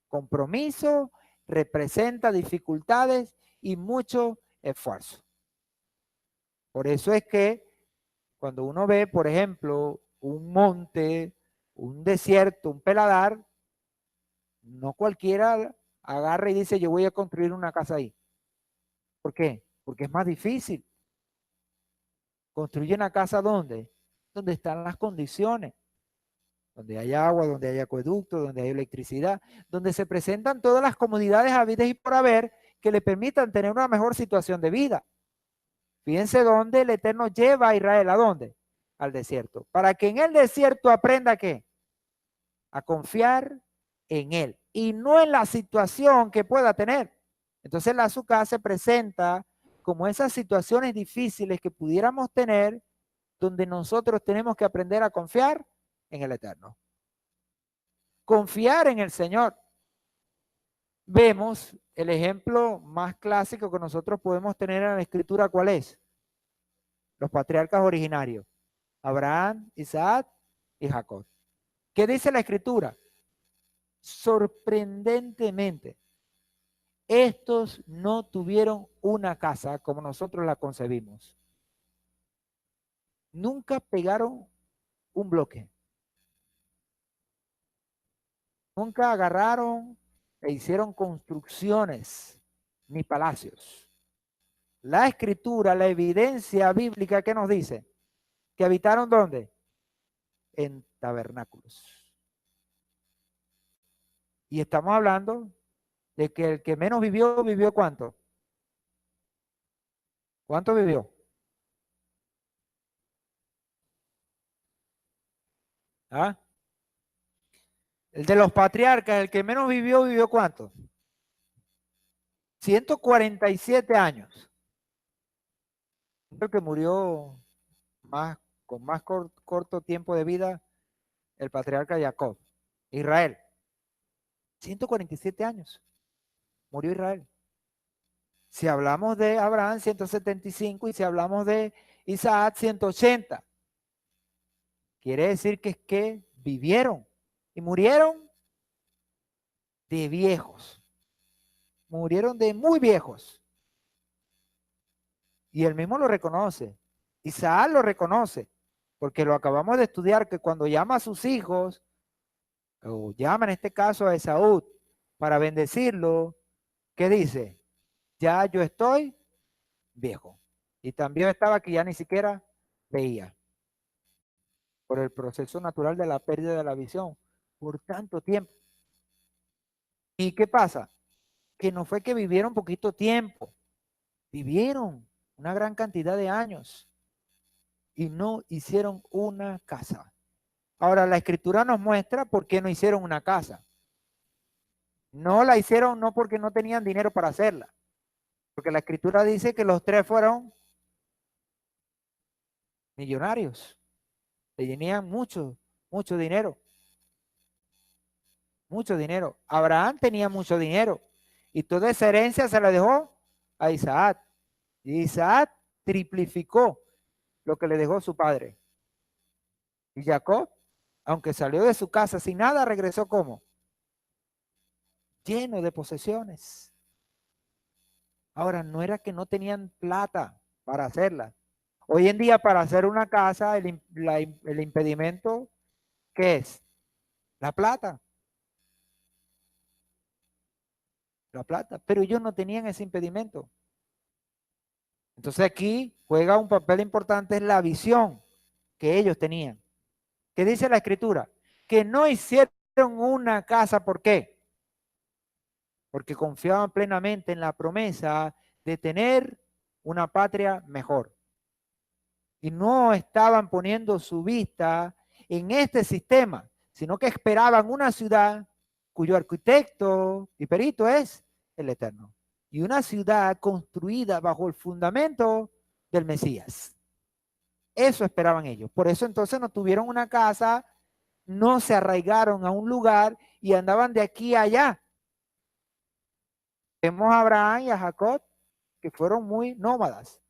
S1: compromiso, representa dificultades y mucho esfuerzo. Por eso es que cuando uno ve, por ejemplo, un monte, un desierto, un peladar, no cualquiera agarra y dice yo voy a construir una casa ahí. ¿Por qué? Porque es más difícil. Construye una casa ¿dónde? Donde están las condiciones, donde hay agua, donde hay acueducto, donde hay electricidad, donde se presentan todas las comodidades habidas y por haber que le permitan tener una mejor situación de vida. Fíjense dónde el Eterno lleva a Israel, ¿a dónde? Al desierto. Para que en el desierto aprenda ¿qué? A confiar en Él y no en la situación que pueda tener. Entonces la azúcar se presenta como esas situaciones difíciles que pudiéramos tener donde nosotros tenemos que aprender a confiar en el Eterno. Confiar en el Señor. Vemos el ejemplo más clásico que nosotros podemos tener en la Escritura, ¿cuál es? Los patriarcas originarios, Abraham, Isaac y Jacob. ¿Qué dice la Escritura? Sorprendentemente, estos no tuvieron una casa como nosotros la concebimos. Nunca pegaron un bloque. Nunca agarraron e hicieron construcciones ni palacios. La Escritura, la evidencia bíblica, ¿qué nos dice? Que habitaron ¿dónde? En tabernáculos. Y estamos hablando de que el que menos vivió, ¿vivió cuánto? ¿Cuánto vivió? ¿Ah? El de los patriarcas, el que menos vivió, ¿vivió cuánto? 147 años. Creo que murió más, con más corto tiempo de vida el patriarca Jacob. Israel. 147 años. Murió Israel. Si hablamos de Abraham, 175, y si hablamos de Isaac, 180. Quiere decir que es que vivieron y murieron de viejos. Murieron de muy viejos. Y él mismo lo reconoce. Isaac lo reconoce, porque lo acabamos de estudiar, que cuando llama a sus hijos, o llama en este caso a Esaú para bendecirlo, ¿qué dice? Ya yo estoy viejo. Y también estaba que ya ni siquiera veía, por el proceso natural de la pérdida de la visión, por tanto tiempo. ¿Y qué pasa? Que no fue que vivieron poquito tiempo, vivieron una gran cantidad de años y no hicieron una casa. Ahora, la Escritura nos muestra por qué no hicieron una casa. No la hicieron no porque no tenían dinero para hacerla, porque la Escritura dice que los tres fueron millonarios, tenían mucho, mucho dinero, mucho dinero. Abraham tenía mucho dinero y toda esa herencia se la dejó a Isaac. Y Isaac triplificó lo que le dejó su padre. Y Jacob, aunque salió de su casa sin nada, regresó como lleno de posesiones. Ahora, no era que no tenían plata para hacerla. Hoy en día, para hacer una casa, el impedimento, ¿qué es? La plata. La plata. Pero ellos no tenían ese impedimento. Entonces aquí juega un papel importante en la visión que ellos tenían. ¿Qué dice la Escritura? Que no hicieron una casa, ¿por qué? Porque confiaban plenamente en la promesa de tener una patria mejor. Y no estaban poniendo su vista en este sistema, sino que esperaban una ciudad cuyo arquitecto y perito es el Eterno. Y una ciudad construida bajo el fundamento del Mesías. Eso esperaban ellos. Por eso entonces no tuvieron una casa, no se arraigaron a un lugar y andaban de aquí a allá. Vemos a Abraham y a Jacob que fueron muy nómadas.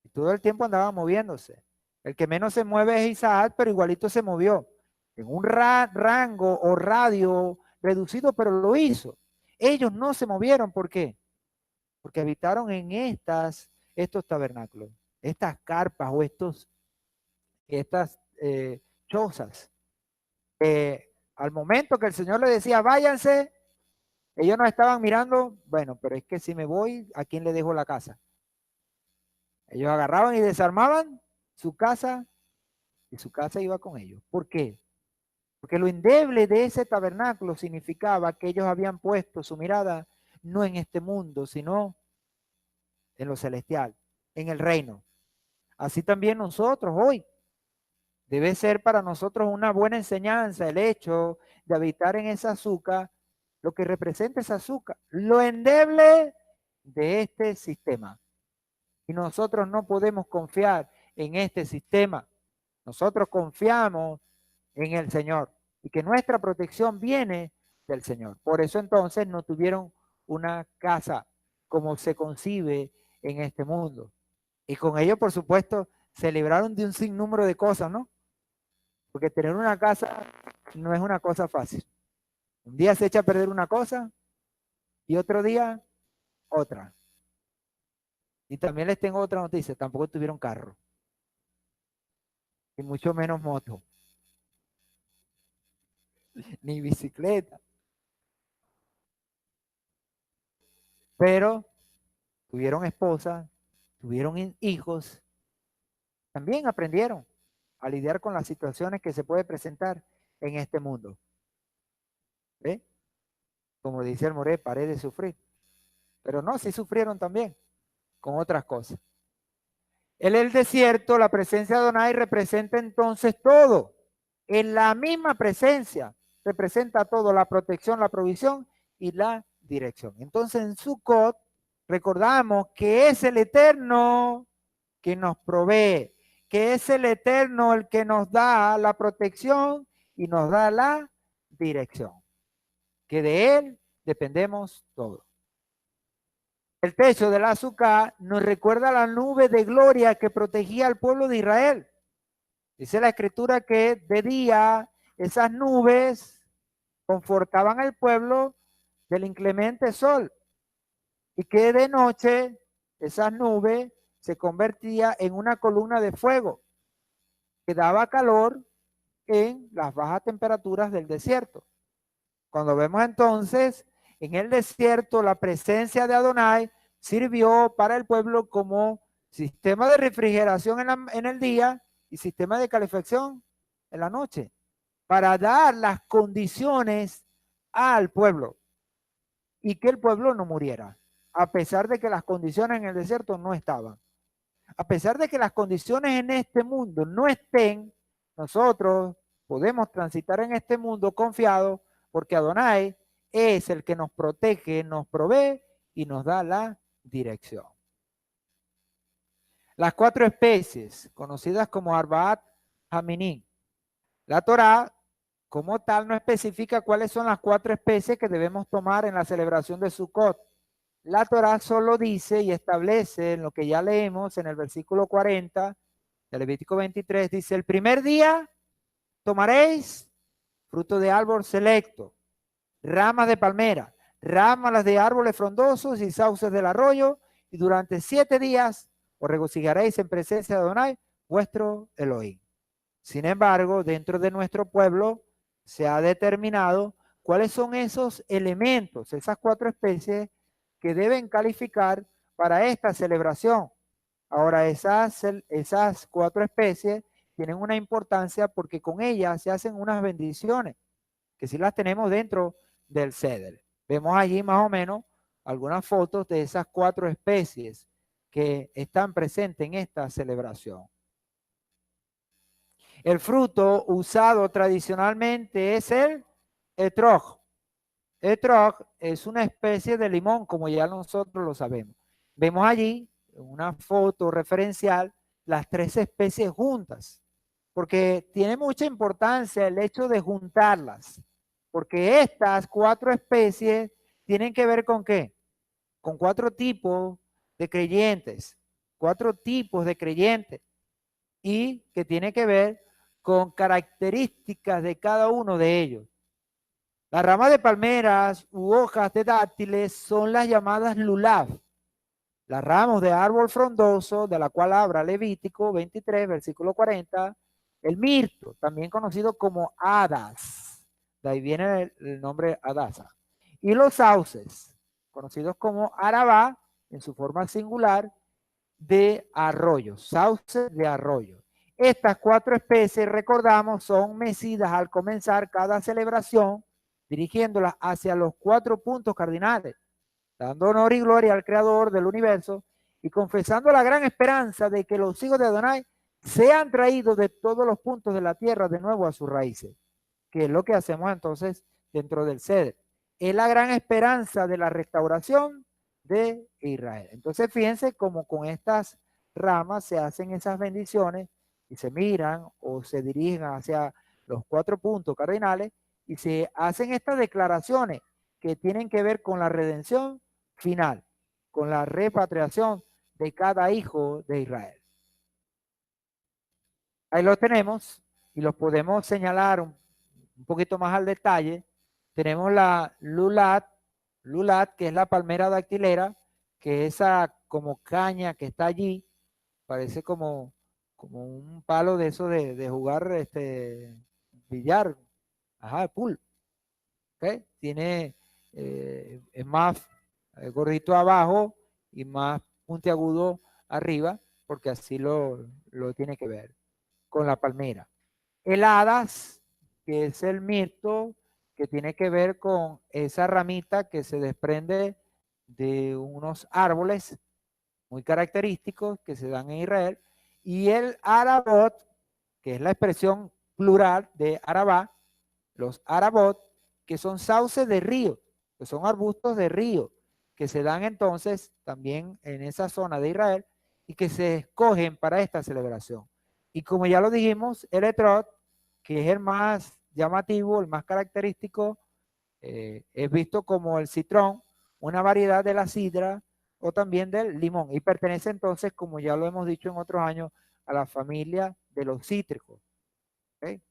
S1: Y todo el tiempo andaban moviéndose. El que menos se mueve es Isaac, pero igualito se movió. En un rango o radio reducido, pero lo hizo. Ellos no se movieron. ¿Por qué? Porque habitaron en estos tabernáculos, estas carpas o estas chozas. Al momento que el Señor le decía, váyanse, ellos no estaban mirando, bueno, pero es que si me voy, ¿a quién le dejo la casa? Ellos agarraban y desarmaban su casa y su casa iba con ellos. ¿Por qué? Porque lo endeble de ese tabernáculo significaba que ellos habían puesto su mirada no en este mundo, sino en lo celestial, en el reino. Así también nosotros hoy. Debe ser para nosotros una buena enseñanza el hecho de habitar en esa azúcar, lo que representa esa azúcar, lo endeble de este sistema. Y nosotros no podemos confiar en este sistema. Nosotros confiamos en el Señor y que nuestra protección viene del Señor. Por eso entonces no tuvieron una casa como se concibe en este mundo. Y con ello, por supuesto, se libraron de un sinnúmero de cosas, ¿no? Porque tener una casa no es una cosa fácil. Un día se echa a perder una cosa y otro día otra. Y también les tengo otra noticia, tampoco tuvieron carro. Y mucho menos moto. Ni bicicleta. Pero tuvieron esposa, tuvieron hijos. También aprendieron a lidiar con las situaciones que se puede presentar en este mundo. ¿Ve? Como dice el Moré, paré de sufrir. Pero no, sí sufrieron también con otras cosas. En el desierto, la presencia de Adonai representa entonces todo. En la misma presencia representa todo, la protección, la provisión y la dirección. Entonces en Sukkot recordamos que es el Eterno que nos provee, que es el Eterno el que nos da la protección y nos da la dirección, que de Él dependemos todos. El techo del azúcar nos recuerda la nube de gloria que protegía al pueblo de Israel. Dice la escritura que de día esas nubes confortaban al pueblo del inclemente sol y que de noche esas nubes se convertía en una columna de fuego que daba calor en las bajas temperaturas del desierto. Cuando vemos entonces en el desierto la presencia de Adonai sirvió para el pueblo como sistema de refrigeración en el día y sistema de calefacción en la noche, para dar las condiciones al pueblo y que el pueblo no muriera, a pesar de que las condiciones en el desierto no estaban. A pesar de que las condiciones en este mundo no estén, nosotros podemos transitar en este mundo confiados porque Adonai es el que nos protege, nos provee y nos da la dirección. Las 4 especies, conocidas como Arbaat Haminim. La Torá, como tal, no especifica cuáles son las 4 especies que debemos tomar en la celebración de Sukkot. La Torá solo dice y establece en lo que ya leemos en el versículo 40 de Levítico 23, dice, el primer día tomaréis fruto de árbol selecto, ramas de palmera, ramas de árboles frondosos y sauces del arroyo, y durante 7 días os regocijaréis en presencia de Adonai, vuestro Elohim. Sin embargo, dentro de nuestro pueblo se ha determinado cuáles son esos elementos, esas 4 especies que deben calificar para esta celebración. Ahora, esas 4 especies tienen una importancia porque con ellas se hacen unas bendiciones, que sí las tenemos dentro del ceder. Vemos allí más o menos algunas fotos de esas 4 especies que están presentes en esta celebración. El fruto usado tradicionalmente es el etrog. Etrog es una especie de limón, como ya nosotros lo sabemos. Vemos allí en una foto referencial las 3 especies juntas, porque tiene mucha importancia el hecho de juntarlas, porque estas 4 especies tienen que ver con ¿qué? Con 4 tipos de creyentes, 4 tipos de creyentes, y que tiene que ver con características de cada uno de ellos. Las ramas de palmeras u hojas de dátiles son las llamadas lulav. Las ramas de árbol frondoso, de la cual habla Levítico 23, versículo 40, el mirto, también conocido como hadas, de ahí viene el nombre hadasa, y los sauces, conocidos como arabá, en su forma singular, de arroyo, sauces de arroyo. Estas 4 especies, recordamos, son mecidas al comenzar cada celebración, dirigiéndolas hacia los 4 puntos cardinales, dando honor y gloria al Creador del universo y confesando la gran esperanza de que los hijos de Adonai sean traídos de todos los puntos de la tierra de nuevo a sus raíces, que es lo que hacemos entonces dentro del Seder. Es la gran esperanza de la restauración de Israel. Entonces fíjense cómo con estas ramas se hacen esas bendiciones y se miran o se dirigen hacia los 4 puntos cardinales y se hacen estas declaraciones que tienen que ver con la redención final, con la repatriación de cada hijo de Israel. Ahí lo tenemos y los podemos señalar un poquito más al detalle. Tenemos la lulat, que es la palmera dactilera, que es esa como caña que está allí, parece como un palo de eso de jugar billar, ajá, pool. ¿Okay? Tiene, es más gordito abajo y más puntiagudo arriba, porque así lo tiene que ver con la palmera. El hadas, que es el mirto, que tiene que ver con esa ramita que se desprende de unos árboles muy característicos que se dan en Israel, y el arabot, que es la expresión plural de arabá, los arabot, que son sauces de río, que son arbustos de río, que se dan entonces también en esa zona de Israel y que se escogen para esta celebración. Y como ya lo dijimos, el etrog, que es el más llamativo, el más característico, es visto como el citrón, una variedad de la sidra o también del limón, y pertenece entonces, como ya lo hemos dicho en otros años, a la familia de los cítricos. ¿Okay?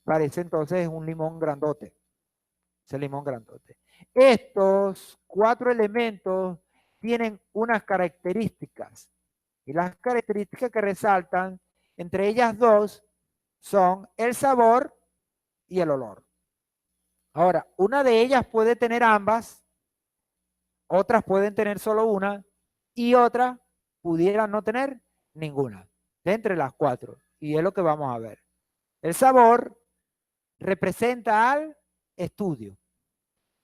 S1: Parece entonces un limón grandote. Es el limón grandote. Estos 4 elementos tienen unas características. Y las características que resaltan, entre ellas 2, son el sabor y el olor. Ahora, una de ellas puede tener ambas, otras pueden tener solo una y otras pudieran no tener ninguna, de entre las 4. Y es lo que vamos a ver. El sabor representa al estudio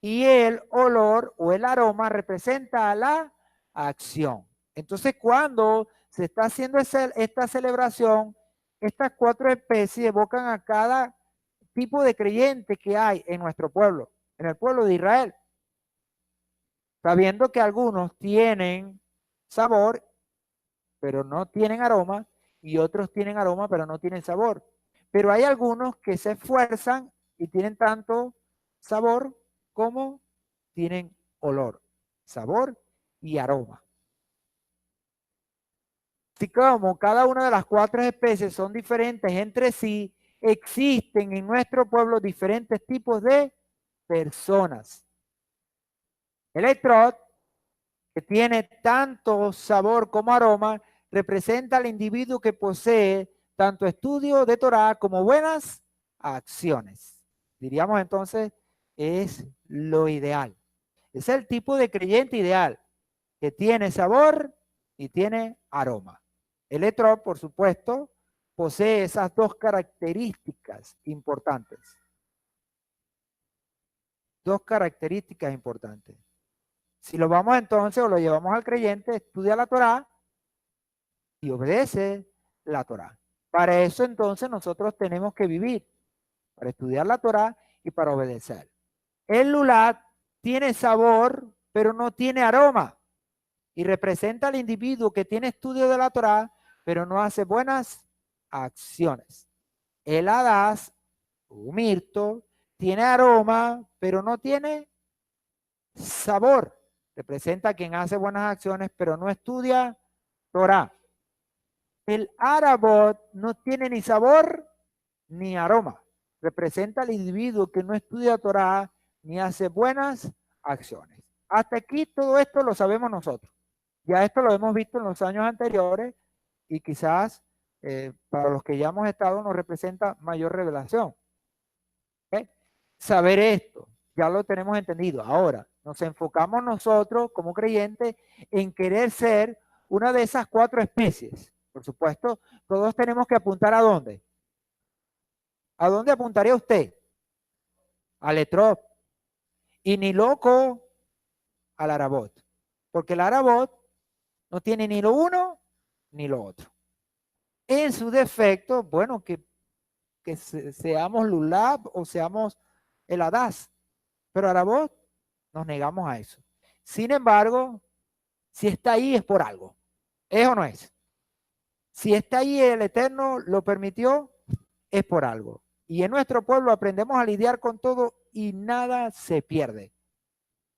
S1: y el olor o el aroma representa a la acción. Entonces, cuando se está haciendo esta celebración, estas 4 especies evocan a cada tipo de creyente que hay en nuestro pueblo, en el pueblo de Israel, sabiendo que algunos tienen sabor, pero no tienen aroma, y otros tienen aroma, pero no tienen sabor. Pero hay algunos que se esfuerzan y tienen tanto sabor como tienen olor, sabor y aroma. Así como cada una de las 4 especies son diferentes entre sí, existen en nuestro pueblo diferentes tipos de personas. El etrog, que tiene tanto sabor como aroma, representa al individuo que posee tanto estudio de Torah como buenas acciones. Diríamos entonces, es lo ideal. Es el tipo de creyente ideal, que tiene sabor y tiene aroma. El etrog, por supuesto, posee esas 2 características importantes. 2 características importantes. Si lo vamos entonces o lo llevamos al creyente, estudia la Torá y obedece la Torá. Para eso entonces nosotros tenemos que vivir, para estudiar la Torá y para obedecer. El lulat tiene sabor, pero no tiene aroma y representa al individuo que tiene estudio de la Torá, pero no hace buenas acciones. El hadas, o mirto, tiene aroma, pero no tiene sabor. Representa a quien hace buenas acciones, pero no estudia Torá. El arabot no tiene ni sabor ni aroma. Representa al individuo que no estudia Torá ni hace buenas acciones. Hasta aquí todo esto lo sabemos nosotros. Ya esto lo hemos visto en los años anteriores y quizás para los que ya hemos estado nos representa mayor revelación. ¿Okay? Saber esto, ya lo tenemos entendido. Ahora, nos enfocamos nosotros como creyentes en querer ser una de esas 4 especies. Por supuesto, todos tenemos que apuntar ¿a dónde? ¿A dónde apuntaría usted? Al etrog. Y ni loco al arabot. Porque el arabot no tiene ni lo uno ni lo otro. En su defecto, bueno, que seamos lulab o seamos el hadas. Pero arabot nos negamos a eso. Sin embargo, si está ahí es por algo. ¿Es o no es? Si está ahí el Eterno lo permitió, es por algo. Y en nuestro pueblo aprendemos a lidiar con todo y nada se pierde.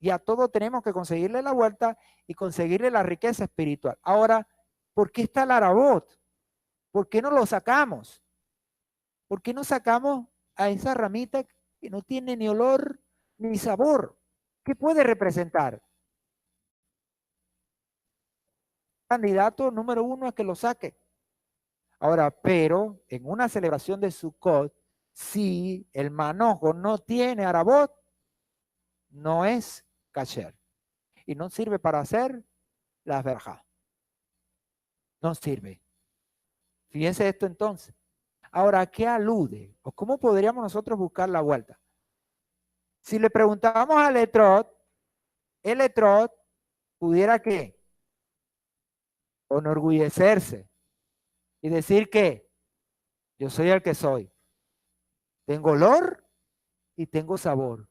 S1: Y a todo tenemos que conseguirle la vuelta y conseguirle la riqueza espiritual. Ahora, ¿por qué está el arabot? ¿Por qué no lo sacamos? ¿Por qué no sacamos a esa ramita que no tiene ni olor ni sabor? ¿Qué puede representar? Candidato número 1 a que lo saque. Ahora, pero en una celebración de Sukkot, si el manojo no tiene arabot, no es kasher. Y no sirve para hacer las verjas. No sirve. Fíjense esto entonces. Ahora, ¿a qué alude? ¿O cómo podríamos nosotros buscar la vuelta? Si le preguntábamos al etrog, el etrog pudiera ¿qué? Enorgullecerse y decir que yo soy el que soy. Tengo olor y tengo sabor.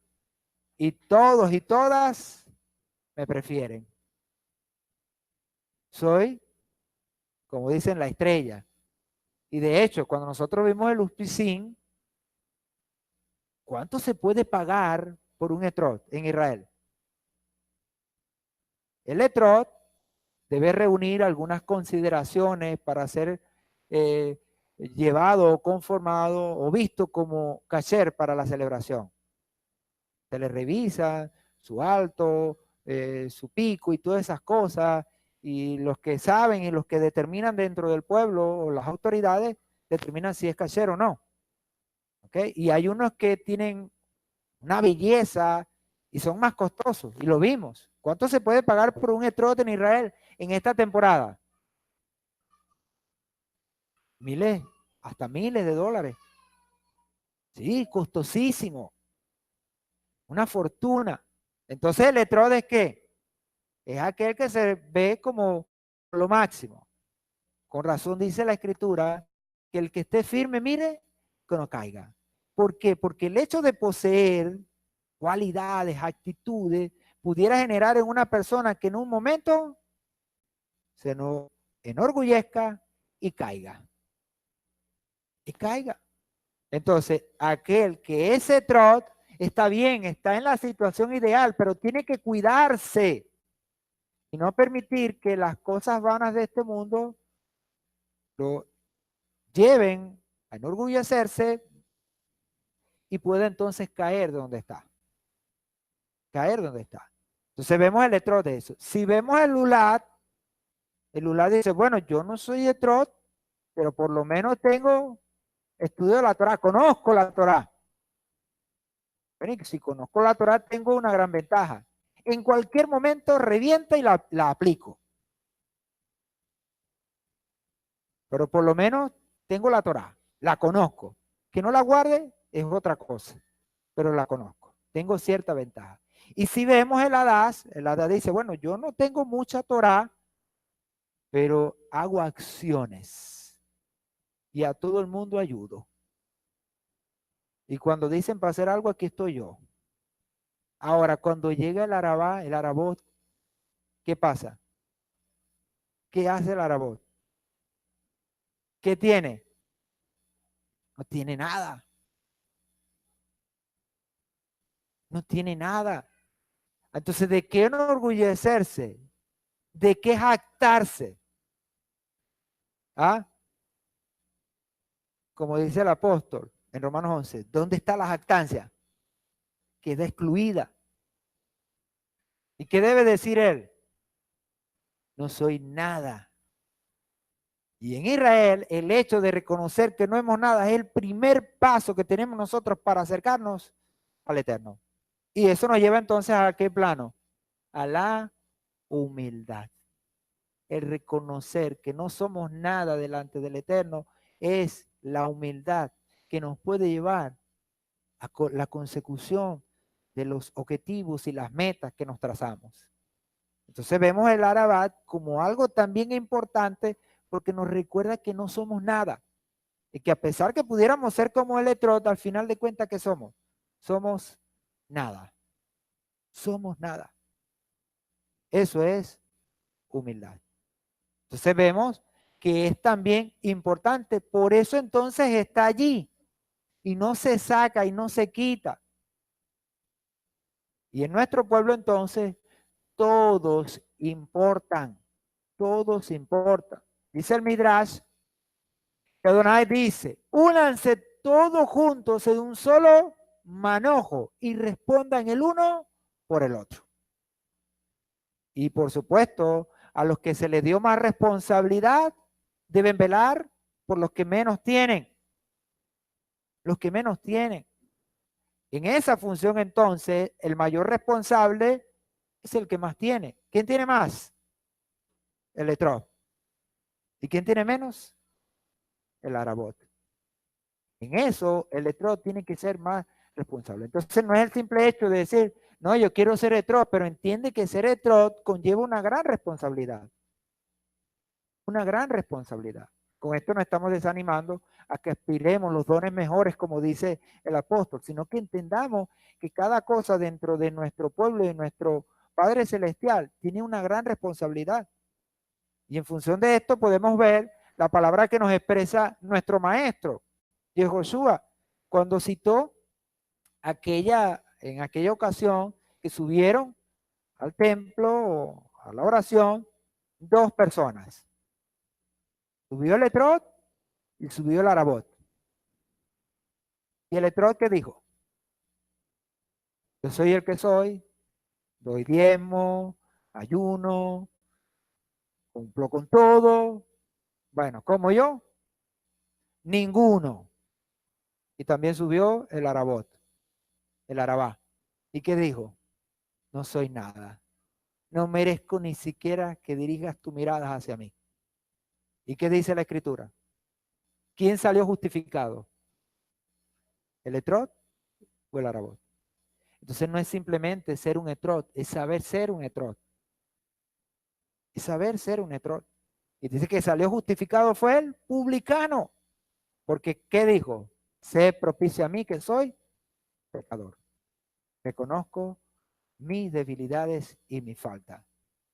S1: Y todos y todas me prefieren. Soy, como dicen, la estrella. Y de hecho, cuando nosotros vimos el Uspicín, ¿cuánto se puede pagar por un etrog en Israel? El etrog debe reunir algunas consideraciones para ser llevado o conformado o visto como kasher para la celebración. Se le revisa su alto, su pico y todas esas cosas, y los que saben y los que determinan dentro del pueblo o las autoridades determinan si es kasher o no. ¿Okay? Y hay unos que tienen una belleza y son más costosos, y lo vimos. ¿Cuánto se puede pagar por un etrog en Israel en esta temporada? Miles, hasta miles de dólares. Sí, costosísimo. Una fortuna. Entonces el etrog es ¿qué? Es aquel que se ve como lo máximo. Con razón dice la escritura que el que esté firme, mire, que no caiga. ¿Por qué? Porque el hecho de poseer cualidades, actitudes, pudiera generar en una persona que en un momento se nos enorgullezca y caiga. Y caiga. Entonces, aquel que ese trot está bien, está en la situación ideal, pero tiene que cuidarse y no permitir que las cosas vanas de este mundo lo lleven a enorgullecerse y pueda entonces caer donde está. Caer donde está. Entonces vemos el etrot de eso. Si vemos el lulat dice, bueno, yo no soy etrot, pero por lo menos tengo estudio de la Torah, conozco la Torah. Si conozco la Torah tengo una gran ventaja. En cualquier momento revienta y la aplico. Pero por lo menos tengo la Torah, la conozco. Que no la guarde es otra cosa, pero la conozco. Tengo cierta ventaja. Y si vemos el Hadad dice, bueno, yo no tengo mucha Torah, pero hago acciones y a todo el mundo ayudo. Y cuando dicen para hacer algo, aquí estoy yo. Ahora, cuando llega el Arabot, ¿qué pasa? ¿Qué hace el Arabot? ¿Qué tiene? No tiene nada. No tiene nada. Entonces, ¿de qué enorgullecerse? ¿De qué jactarse? ¿Ah? Como dice el apóstol en Romanos 11, ¿dónde está la jactancia? Queda excluida. ¿Y qué debe decir él? No soy nada. Y en Israel, el hecho de reconocer que no hemos nada es el primer paso que tenemos nosotros para acercarnos al Eterno. Y eso nos lleva entonces a qué plano? A la humildad. El reconocer que no somos nada delante del Eterno es la humildad que nos puede llevar a la consecución de los objetivos y las metas que nos trazamos. Entonces vemos el Arabat como algo también importante porque nos recuerda que no somos nada y que a pesar que pudiéramos ser como el Etrot, al final de cuentas, ¿qué somos? Somos nada. Somos nada. Eso es humildad. Entonces vemos que es también importante, por eso entonces está allí y no se saca y no se quita. Y en nuestro pueblo entonces todos importan, todos importan. Dice el Midrash, que Adonai dice, únanse todos juntos en un solo manojo y respondan el uno por el otro. Y por supuesto, a los que se les dio más responsabilidad, deben velar por los que menos tienen. Los que menos tienen. En esa función entonces, el mayor responsable es el que más tiene. ¿Quién tiene más? El Etrog. ¿Y quién tiene menos? El Arabot. En eso, el Etrog tiene que ser más responsable. Entonces, no es el simple hecho de decir, no, yo quiero ser Etrog, pero entiende que ser Etrog conlleva una gran responsabilidad. Una gran responsabilidad. Con esto no estamos desanimando a que aspiremos los dones mejores, como dice el apóstol, sino que entendamos que cada cosa dentro de nuestro pueblo y de nuestro Padre Celestial tiene una gran responsabilidad. Y en función de esto podemos ver la palabra que nos expresa nuestro maestro, Yehoshua, cuando citó en aquella ocasión que subieron al templo o a la oración dos personas. Subió el Etrog y subió el Arabot. ¿Y el Etrog qué dijo? Yo soy el que soy, doy diezmo, ayuno, cumplo con todo. Bueno, como yo, ninguno. Y también subió el Arabot, el Arabá. ¿Y qué dijo? No soy nada. No merezco ni siquiera que dirijas tus miradas hacia mí. ¿Y qué dice la Escritura? ¿Quién salió justificado? ¿El Etrog o el Arabot? Entonces no es simplemente ser un Etrog, es saber ser un Etrog. Es saber ser un Etrog. Y dice que salió justificado fue el publicano. Porque, ¿qué dijo? Sé propicio a mí que soy pecador. Reconozco mis debilidades y mi falta.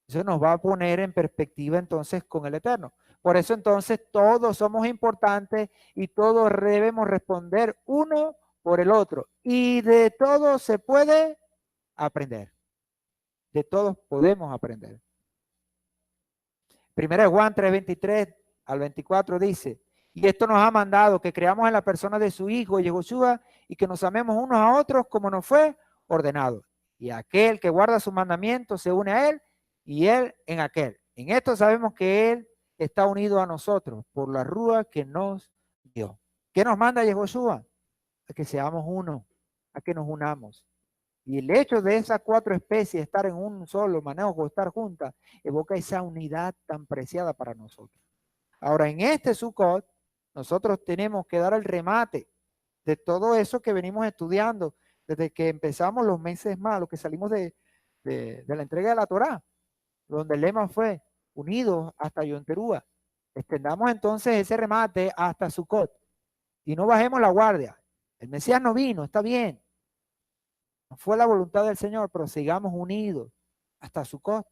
S1: Eso nos va a poner en perspectiva entonces con el Eterno. Por eso entonces todos somos importantes y todos debemos responder uno por el otro. Y de todos se puede aprender. De todos podemos aprender. Primera de Juan 3:23 al 24 dice, y esto nos ha mandado que creamos en la persona de su Hijo, Yehoshua, y que nos amemos unos a otros como nos fue ordenado. Y aquel que guarda sus mandamientos se une a él y él en aquel. En esto sabemos que él está unido a nosotros por la rúa que nos dio. ¿Qué nos manda Yehoshua? A que seamos uno, a que nos unamos. Y el hecho de esas cuatro especies estar en un solo manejo, estar juntas, evoca esa unidad tan preciada para nosotros. Ahora, en este Sukkot, nosotros tenemos que dar el remate de todo eso que venimos estudiando, desde que empezamos los meses malos, que salimos de la entrega de la Torá, donde el lema fue unidos hasta Yom Teruah. Extendamos entonces ese remate hasta Sukkot y no bajemos la guardia. El Mesías no vino, está bien. No fue la voluntad del Señor, pero sigamos unidos hasta Sukkot.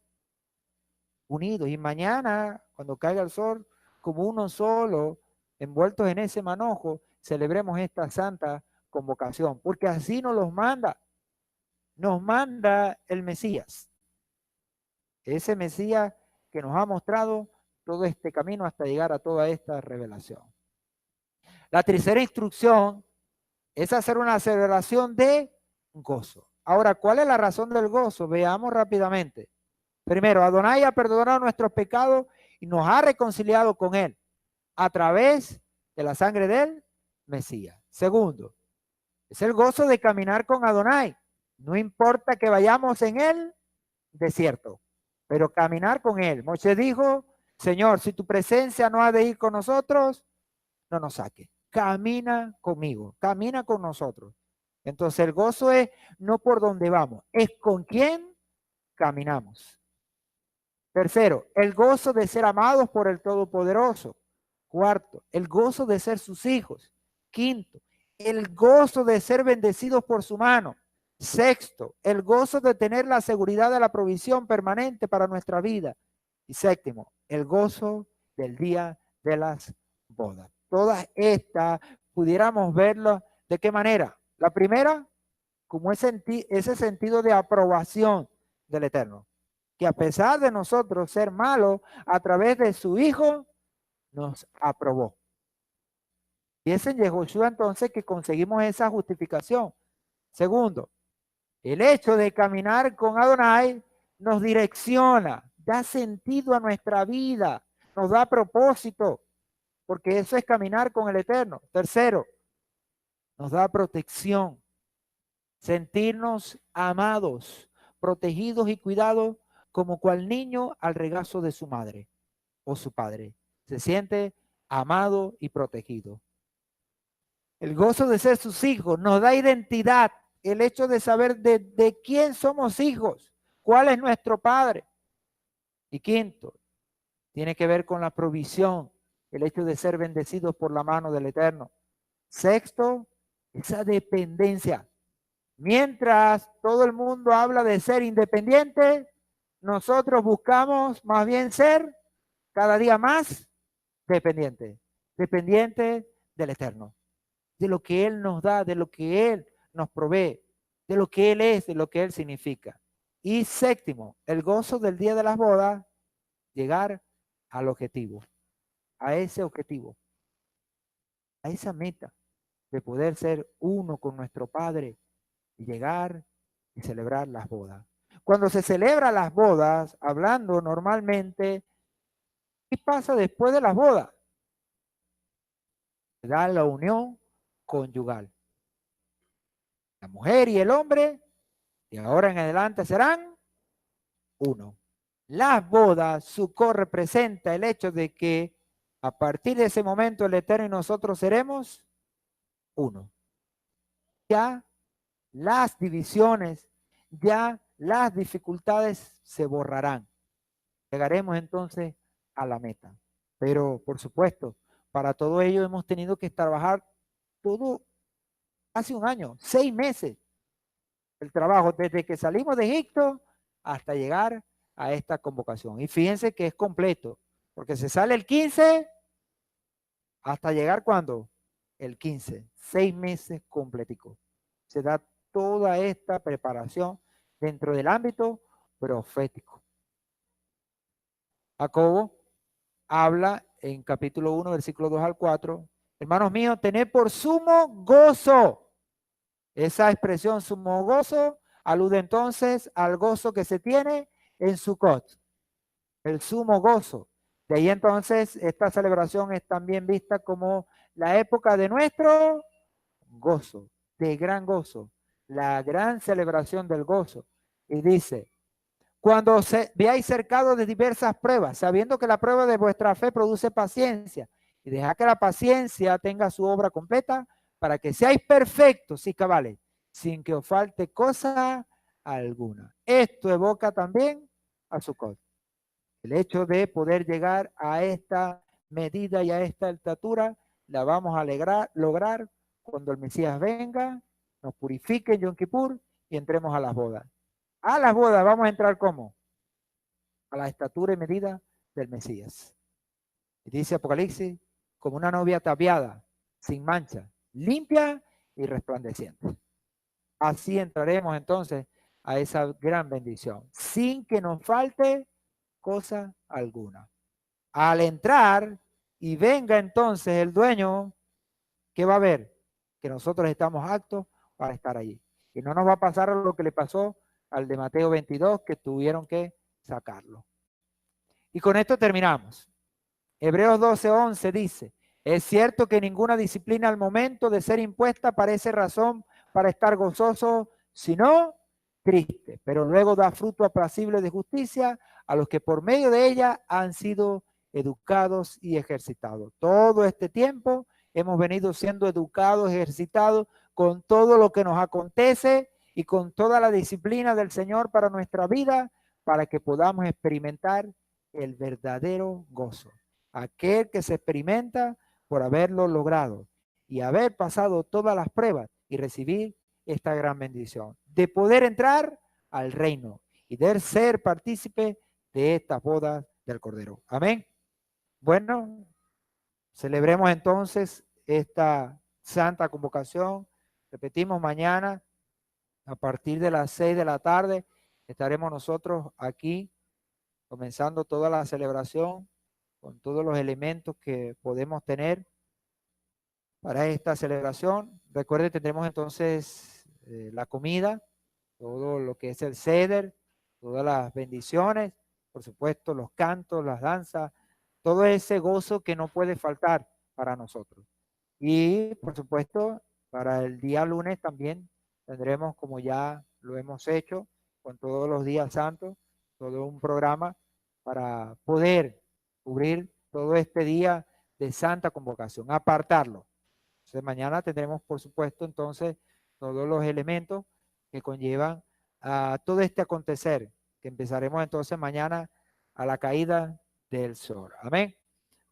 S1: Unidos. Y mañana, cuando caiga el sol, como uno solo, envueltos en ese manojo, celebremos esta santa convocación, porque así nos manda el Mesías. Ese Mesías que nos ha mostrado todo este camino hasta llegar a toda esta revelación. La tercera instrucción es hacer una celebración de gozo. Ahora, ¿cuál es la razón del gozo? Veamos rápidamente. Primero, Adonai ha perdonado nuestros pecados y nos ha reconciliado con Él a través de la sangre del Mesías. Segundo, es el gozo de caminar con Adonai. No importa que vayamos en el desierto, pero caminar con Él. Moisés dijo, Señor, si tu presencia no ha de ir con nosotros, no nos saque. Camina conmigo, camina con nosotros. Entonces el gozo es no por dónde vamos, es con quién caminamos. Tercero, el gozo de ser amados por el Todopoderoso. Cuarto, el gozo de ser sus hijos. Quinto, el gozo de ser bendecidos por su mano. Sexto, el gozo de tener la seguridad de la provisión permanente para nuestra vida. Y séptimo, el gozo del día de las bodas. Todas estas pudiéramos verlo de qué manera. La primera, como ese sentido de aprobación del Eterno, que a pesar de nosotros ser malos, a través de su Hijo, nos aprobó. Y es en Yehoshua entonces que conseguimos esa justificación. Segundo, el hecho de caminar con Adonai nos direcciona, da sentido a nuestra vida, nos da propósito, porque eso es caminar con el Eterno. Tercero, nos da protección, sentirnos amados, protegidos y cuidados como cual niño al regazo de su madre o su padre. Se siente amado y protegido. El gozo de ser sus hijos nos da identidad, el hecho de saber de quién somos hijos, cuál es nuestro padre. Y quinto, tiene que ver con la provisión, el hecho de ser bendecidos por la mano del Eterno. Sexto, esa dependencia. Mientras todo el mundo habla de ser independiente, nosotros buscamos más bien ser cada día más dependiente del Eterno, de lo que Él nos da, de lo que Él nos provee, de lo que Él es, de lo que Él significa. Y séptimo, el gozo del día de las bodas, llegar al objetivo, a ese objetivo, a esa meta de poder ser uno con nuestro Padre y llegar y celebrar las bodas. Cuando se celebran las bodas, hablando normalmente, ¿qué pasa después de las bodas? Se da la unión conyugal. La mujer y el hombre, de ahora en adelante serán uno. Las bodas, Sukkot representa el hecho de que a partir de ese momento el Eterno y nosotros seremos uno. Ya las divisiones, ya las dificultades se borrarán. Llegaremos entonces a la meta. Pero, por supuesto, para todo ello hemos tenido que trabajar todo hace un año, 6 meses. El trabajo desde que salimos de Egipto hasta llegar a esta convocación. Y fíjense que es completo, porque se sale el 15 hasta llegar ¿cuándo? El 15. 6 meses completicos. Se da toda esta preparación dentro del ámbito profético. Jacobo habla en capítulo 1, versículo 2 al 4. Hermanos míos, tened por sumo gozo. Esa expresión sumo gozo alude entonces al gozo que se tiene en Sukkot. El sumo gozo. De ahí entonces esta celebración es también vista como la época de nuestro gozo, de gran gozo, la gran celebración del gozo. Y dice, cuando veáis cercado de diversas pruebas, sabiendo que la prueba de vuestra fe produce paciencia, y dejad que la paciencia tenga su obra completa, para que seáis perfectos y cabales, sin que os falte cosa alguna. Esto evoca también a Sukkot. El hecho de poder llegar a esta medida y a esta estatura, la vamos a lograr cuando el Mesías venga, nos purifique en Yom Kippur y entremos a las bodas. A las bodas vamos a entrar ¿cómo? A la estatura y medida del Mesías. Y dice Apocalipsis, como una novia ataviada, sin mancha, limpia y resplandeciente. Así entraremos entonces a esa gran bendición, sin que nos falte cosa alguna. Al entrar y venga entonces el dueño, ¿qué va a ver? Que nosotros estamos aptos para estar allí. Y no nos va a pasar lo que le pasó al de Mateo 22, que tuvieron que sacarlo. Y con esto terminamos. Hebreos 12:11 dice, es cierto que ninguna disciplina al momento de ser impuesta parece razón para estar gozoso, sino triste, pero luego da fruto apacible de justicia a los que por medio de ella han sido educados y ejercitados. Todo este tiempo hemos venido siendo educados, ejercitados con todo lo que nos acontece y con toda la disciplina del Señor para nuestra vida, para que podamos experimentar el verdadero gozo. Aquel que se experimenta por haberlo logrado y haber pasado todas las pruebas y recibir esta gran bendición de poder entrar al reino y de ser partícipe de estas bodas del Cordero. Amén. Bueno, celebremos entonces esta santa convocación. Repetimos, mañana a partir de las 6 de la tarde estaremos nosotros aquí comenzando toda la celebración con todos los elementos que podemos tener para esta celebración. Recuerden, tendremos entonces la comida, todo lo que es el ceder, todas las bendiciones, por supuesto los cantos, las danzas, todo ese gozo que no puede faltar para nosotros. Y por supuesto, para el día lunes también tendremos, como ya lo hemos hecho, con todos los días santos, todo un programa para poder cubrir todo este día de santa convocación, apartarlo. Entonces mañana tendremos, por supuesto, entonces todos los elementos que conllevan a todo este acontecer, que empezaremos entonces mañana a la caída del sol. Amén.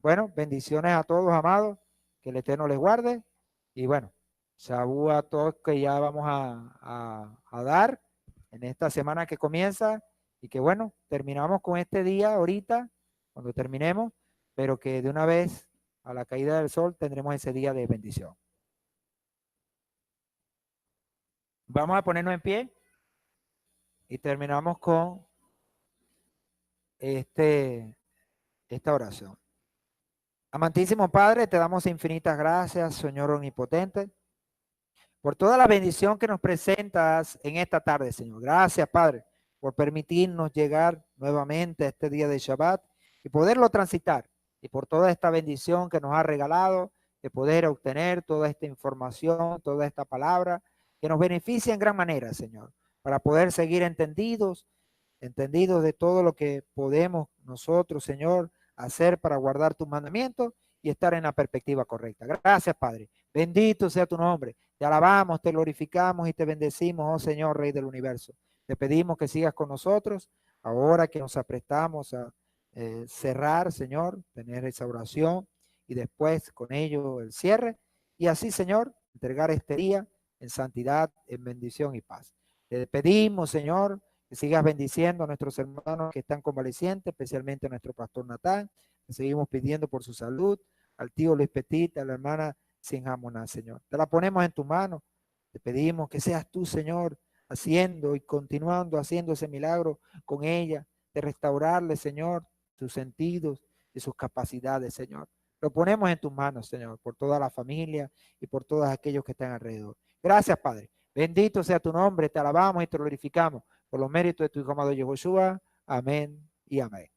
S1: Bueno, bendiciones a todos, amados, que el Eterno les guarde. Y bueno, sabú a todos que ya vamos a dar en esta semana que comienza. Y que bueno, terminamos con este día ahorita, cuando terminemos, pero que de una vez a la caída del sol tendremos ese día de bendición. Vamos a ponernos en pie y terminamos con esta oración. Amantísimo Padre, te damos infinitas gracias, Señor omnipotente, por toda la bendición que nos presentas en esta tarde, Señor. Gracias, Padre, por permitirnos llegar nuevamente a este día de Shabbat y poderlo transitar, y por toda esta bendición que nos ha regalado de poder obtener toda esta información, toda esta palabra, que nos beneficia en gran manera, Señor, para poder seguir entendidos de todo lo que podemos nosotros, Señor, hacer para guardar tus mandamientos y estar en la perspectiva correcta. Gracias, Padre. Bendito sea tu nombre. Te alabamos, te glorificamos y te bendecimos, oh Señor, Rey del universo. Te pedimos que sigas con nosotros ahora que nos aprestamos a cerrar, Señor, tener esa oración y después con ello el cierre. Y así, Señor, entregar este día en santidad, en bendición y paz. Te pedimos, Señor, que sigas bendiciendo a nuestros hermanos que están convalecientes, especialmente a nuestro pastor Natán. Le seguimos pidiendo por su salud, al tío Luis Petit, a la hermana Sinjamoná, Señor. Te la ponemos en tu mano. Te pedimos que seas tú, Señor, haciendo y continuando haciendo ese milagro con ella, de restaurarle, Señor, sus sentidos y sus capacidades, Señor. Lo ponemos en tus manos, Señor, por toda la familia y por todos aquellos que están alrededor. Gracias, Padre. Bendito sea tu nombre. Te alabamos y te glorificamos por los méritos de tu Hijo amado Yehoshua. Amén y amén.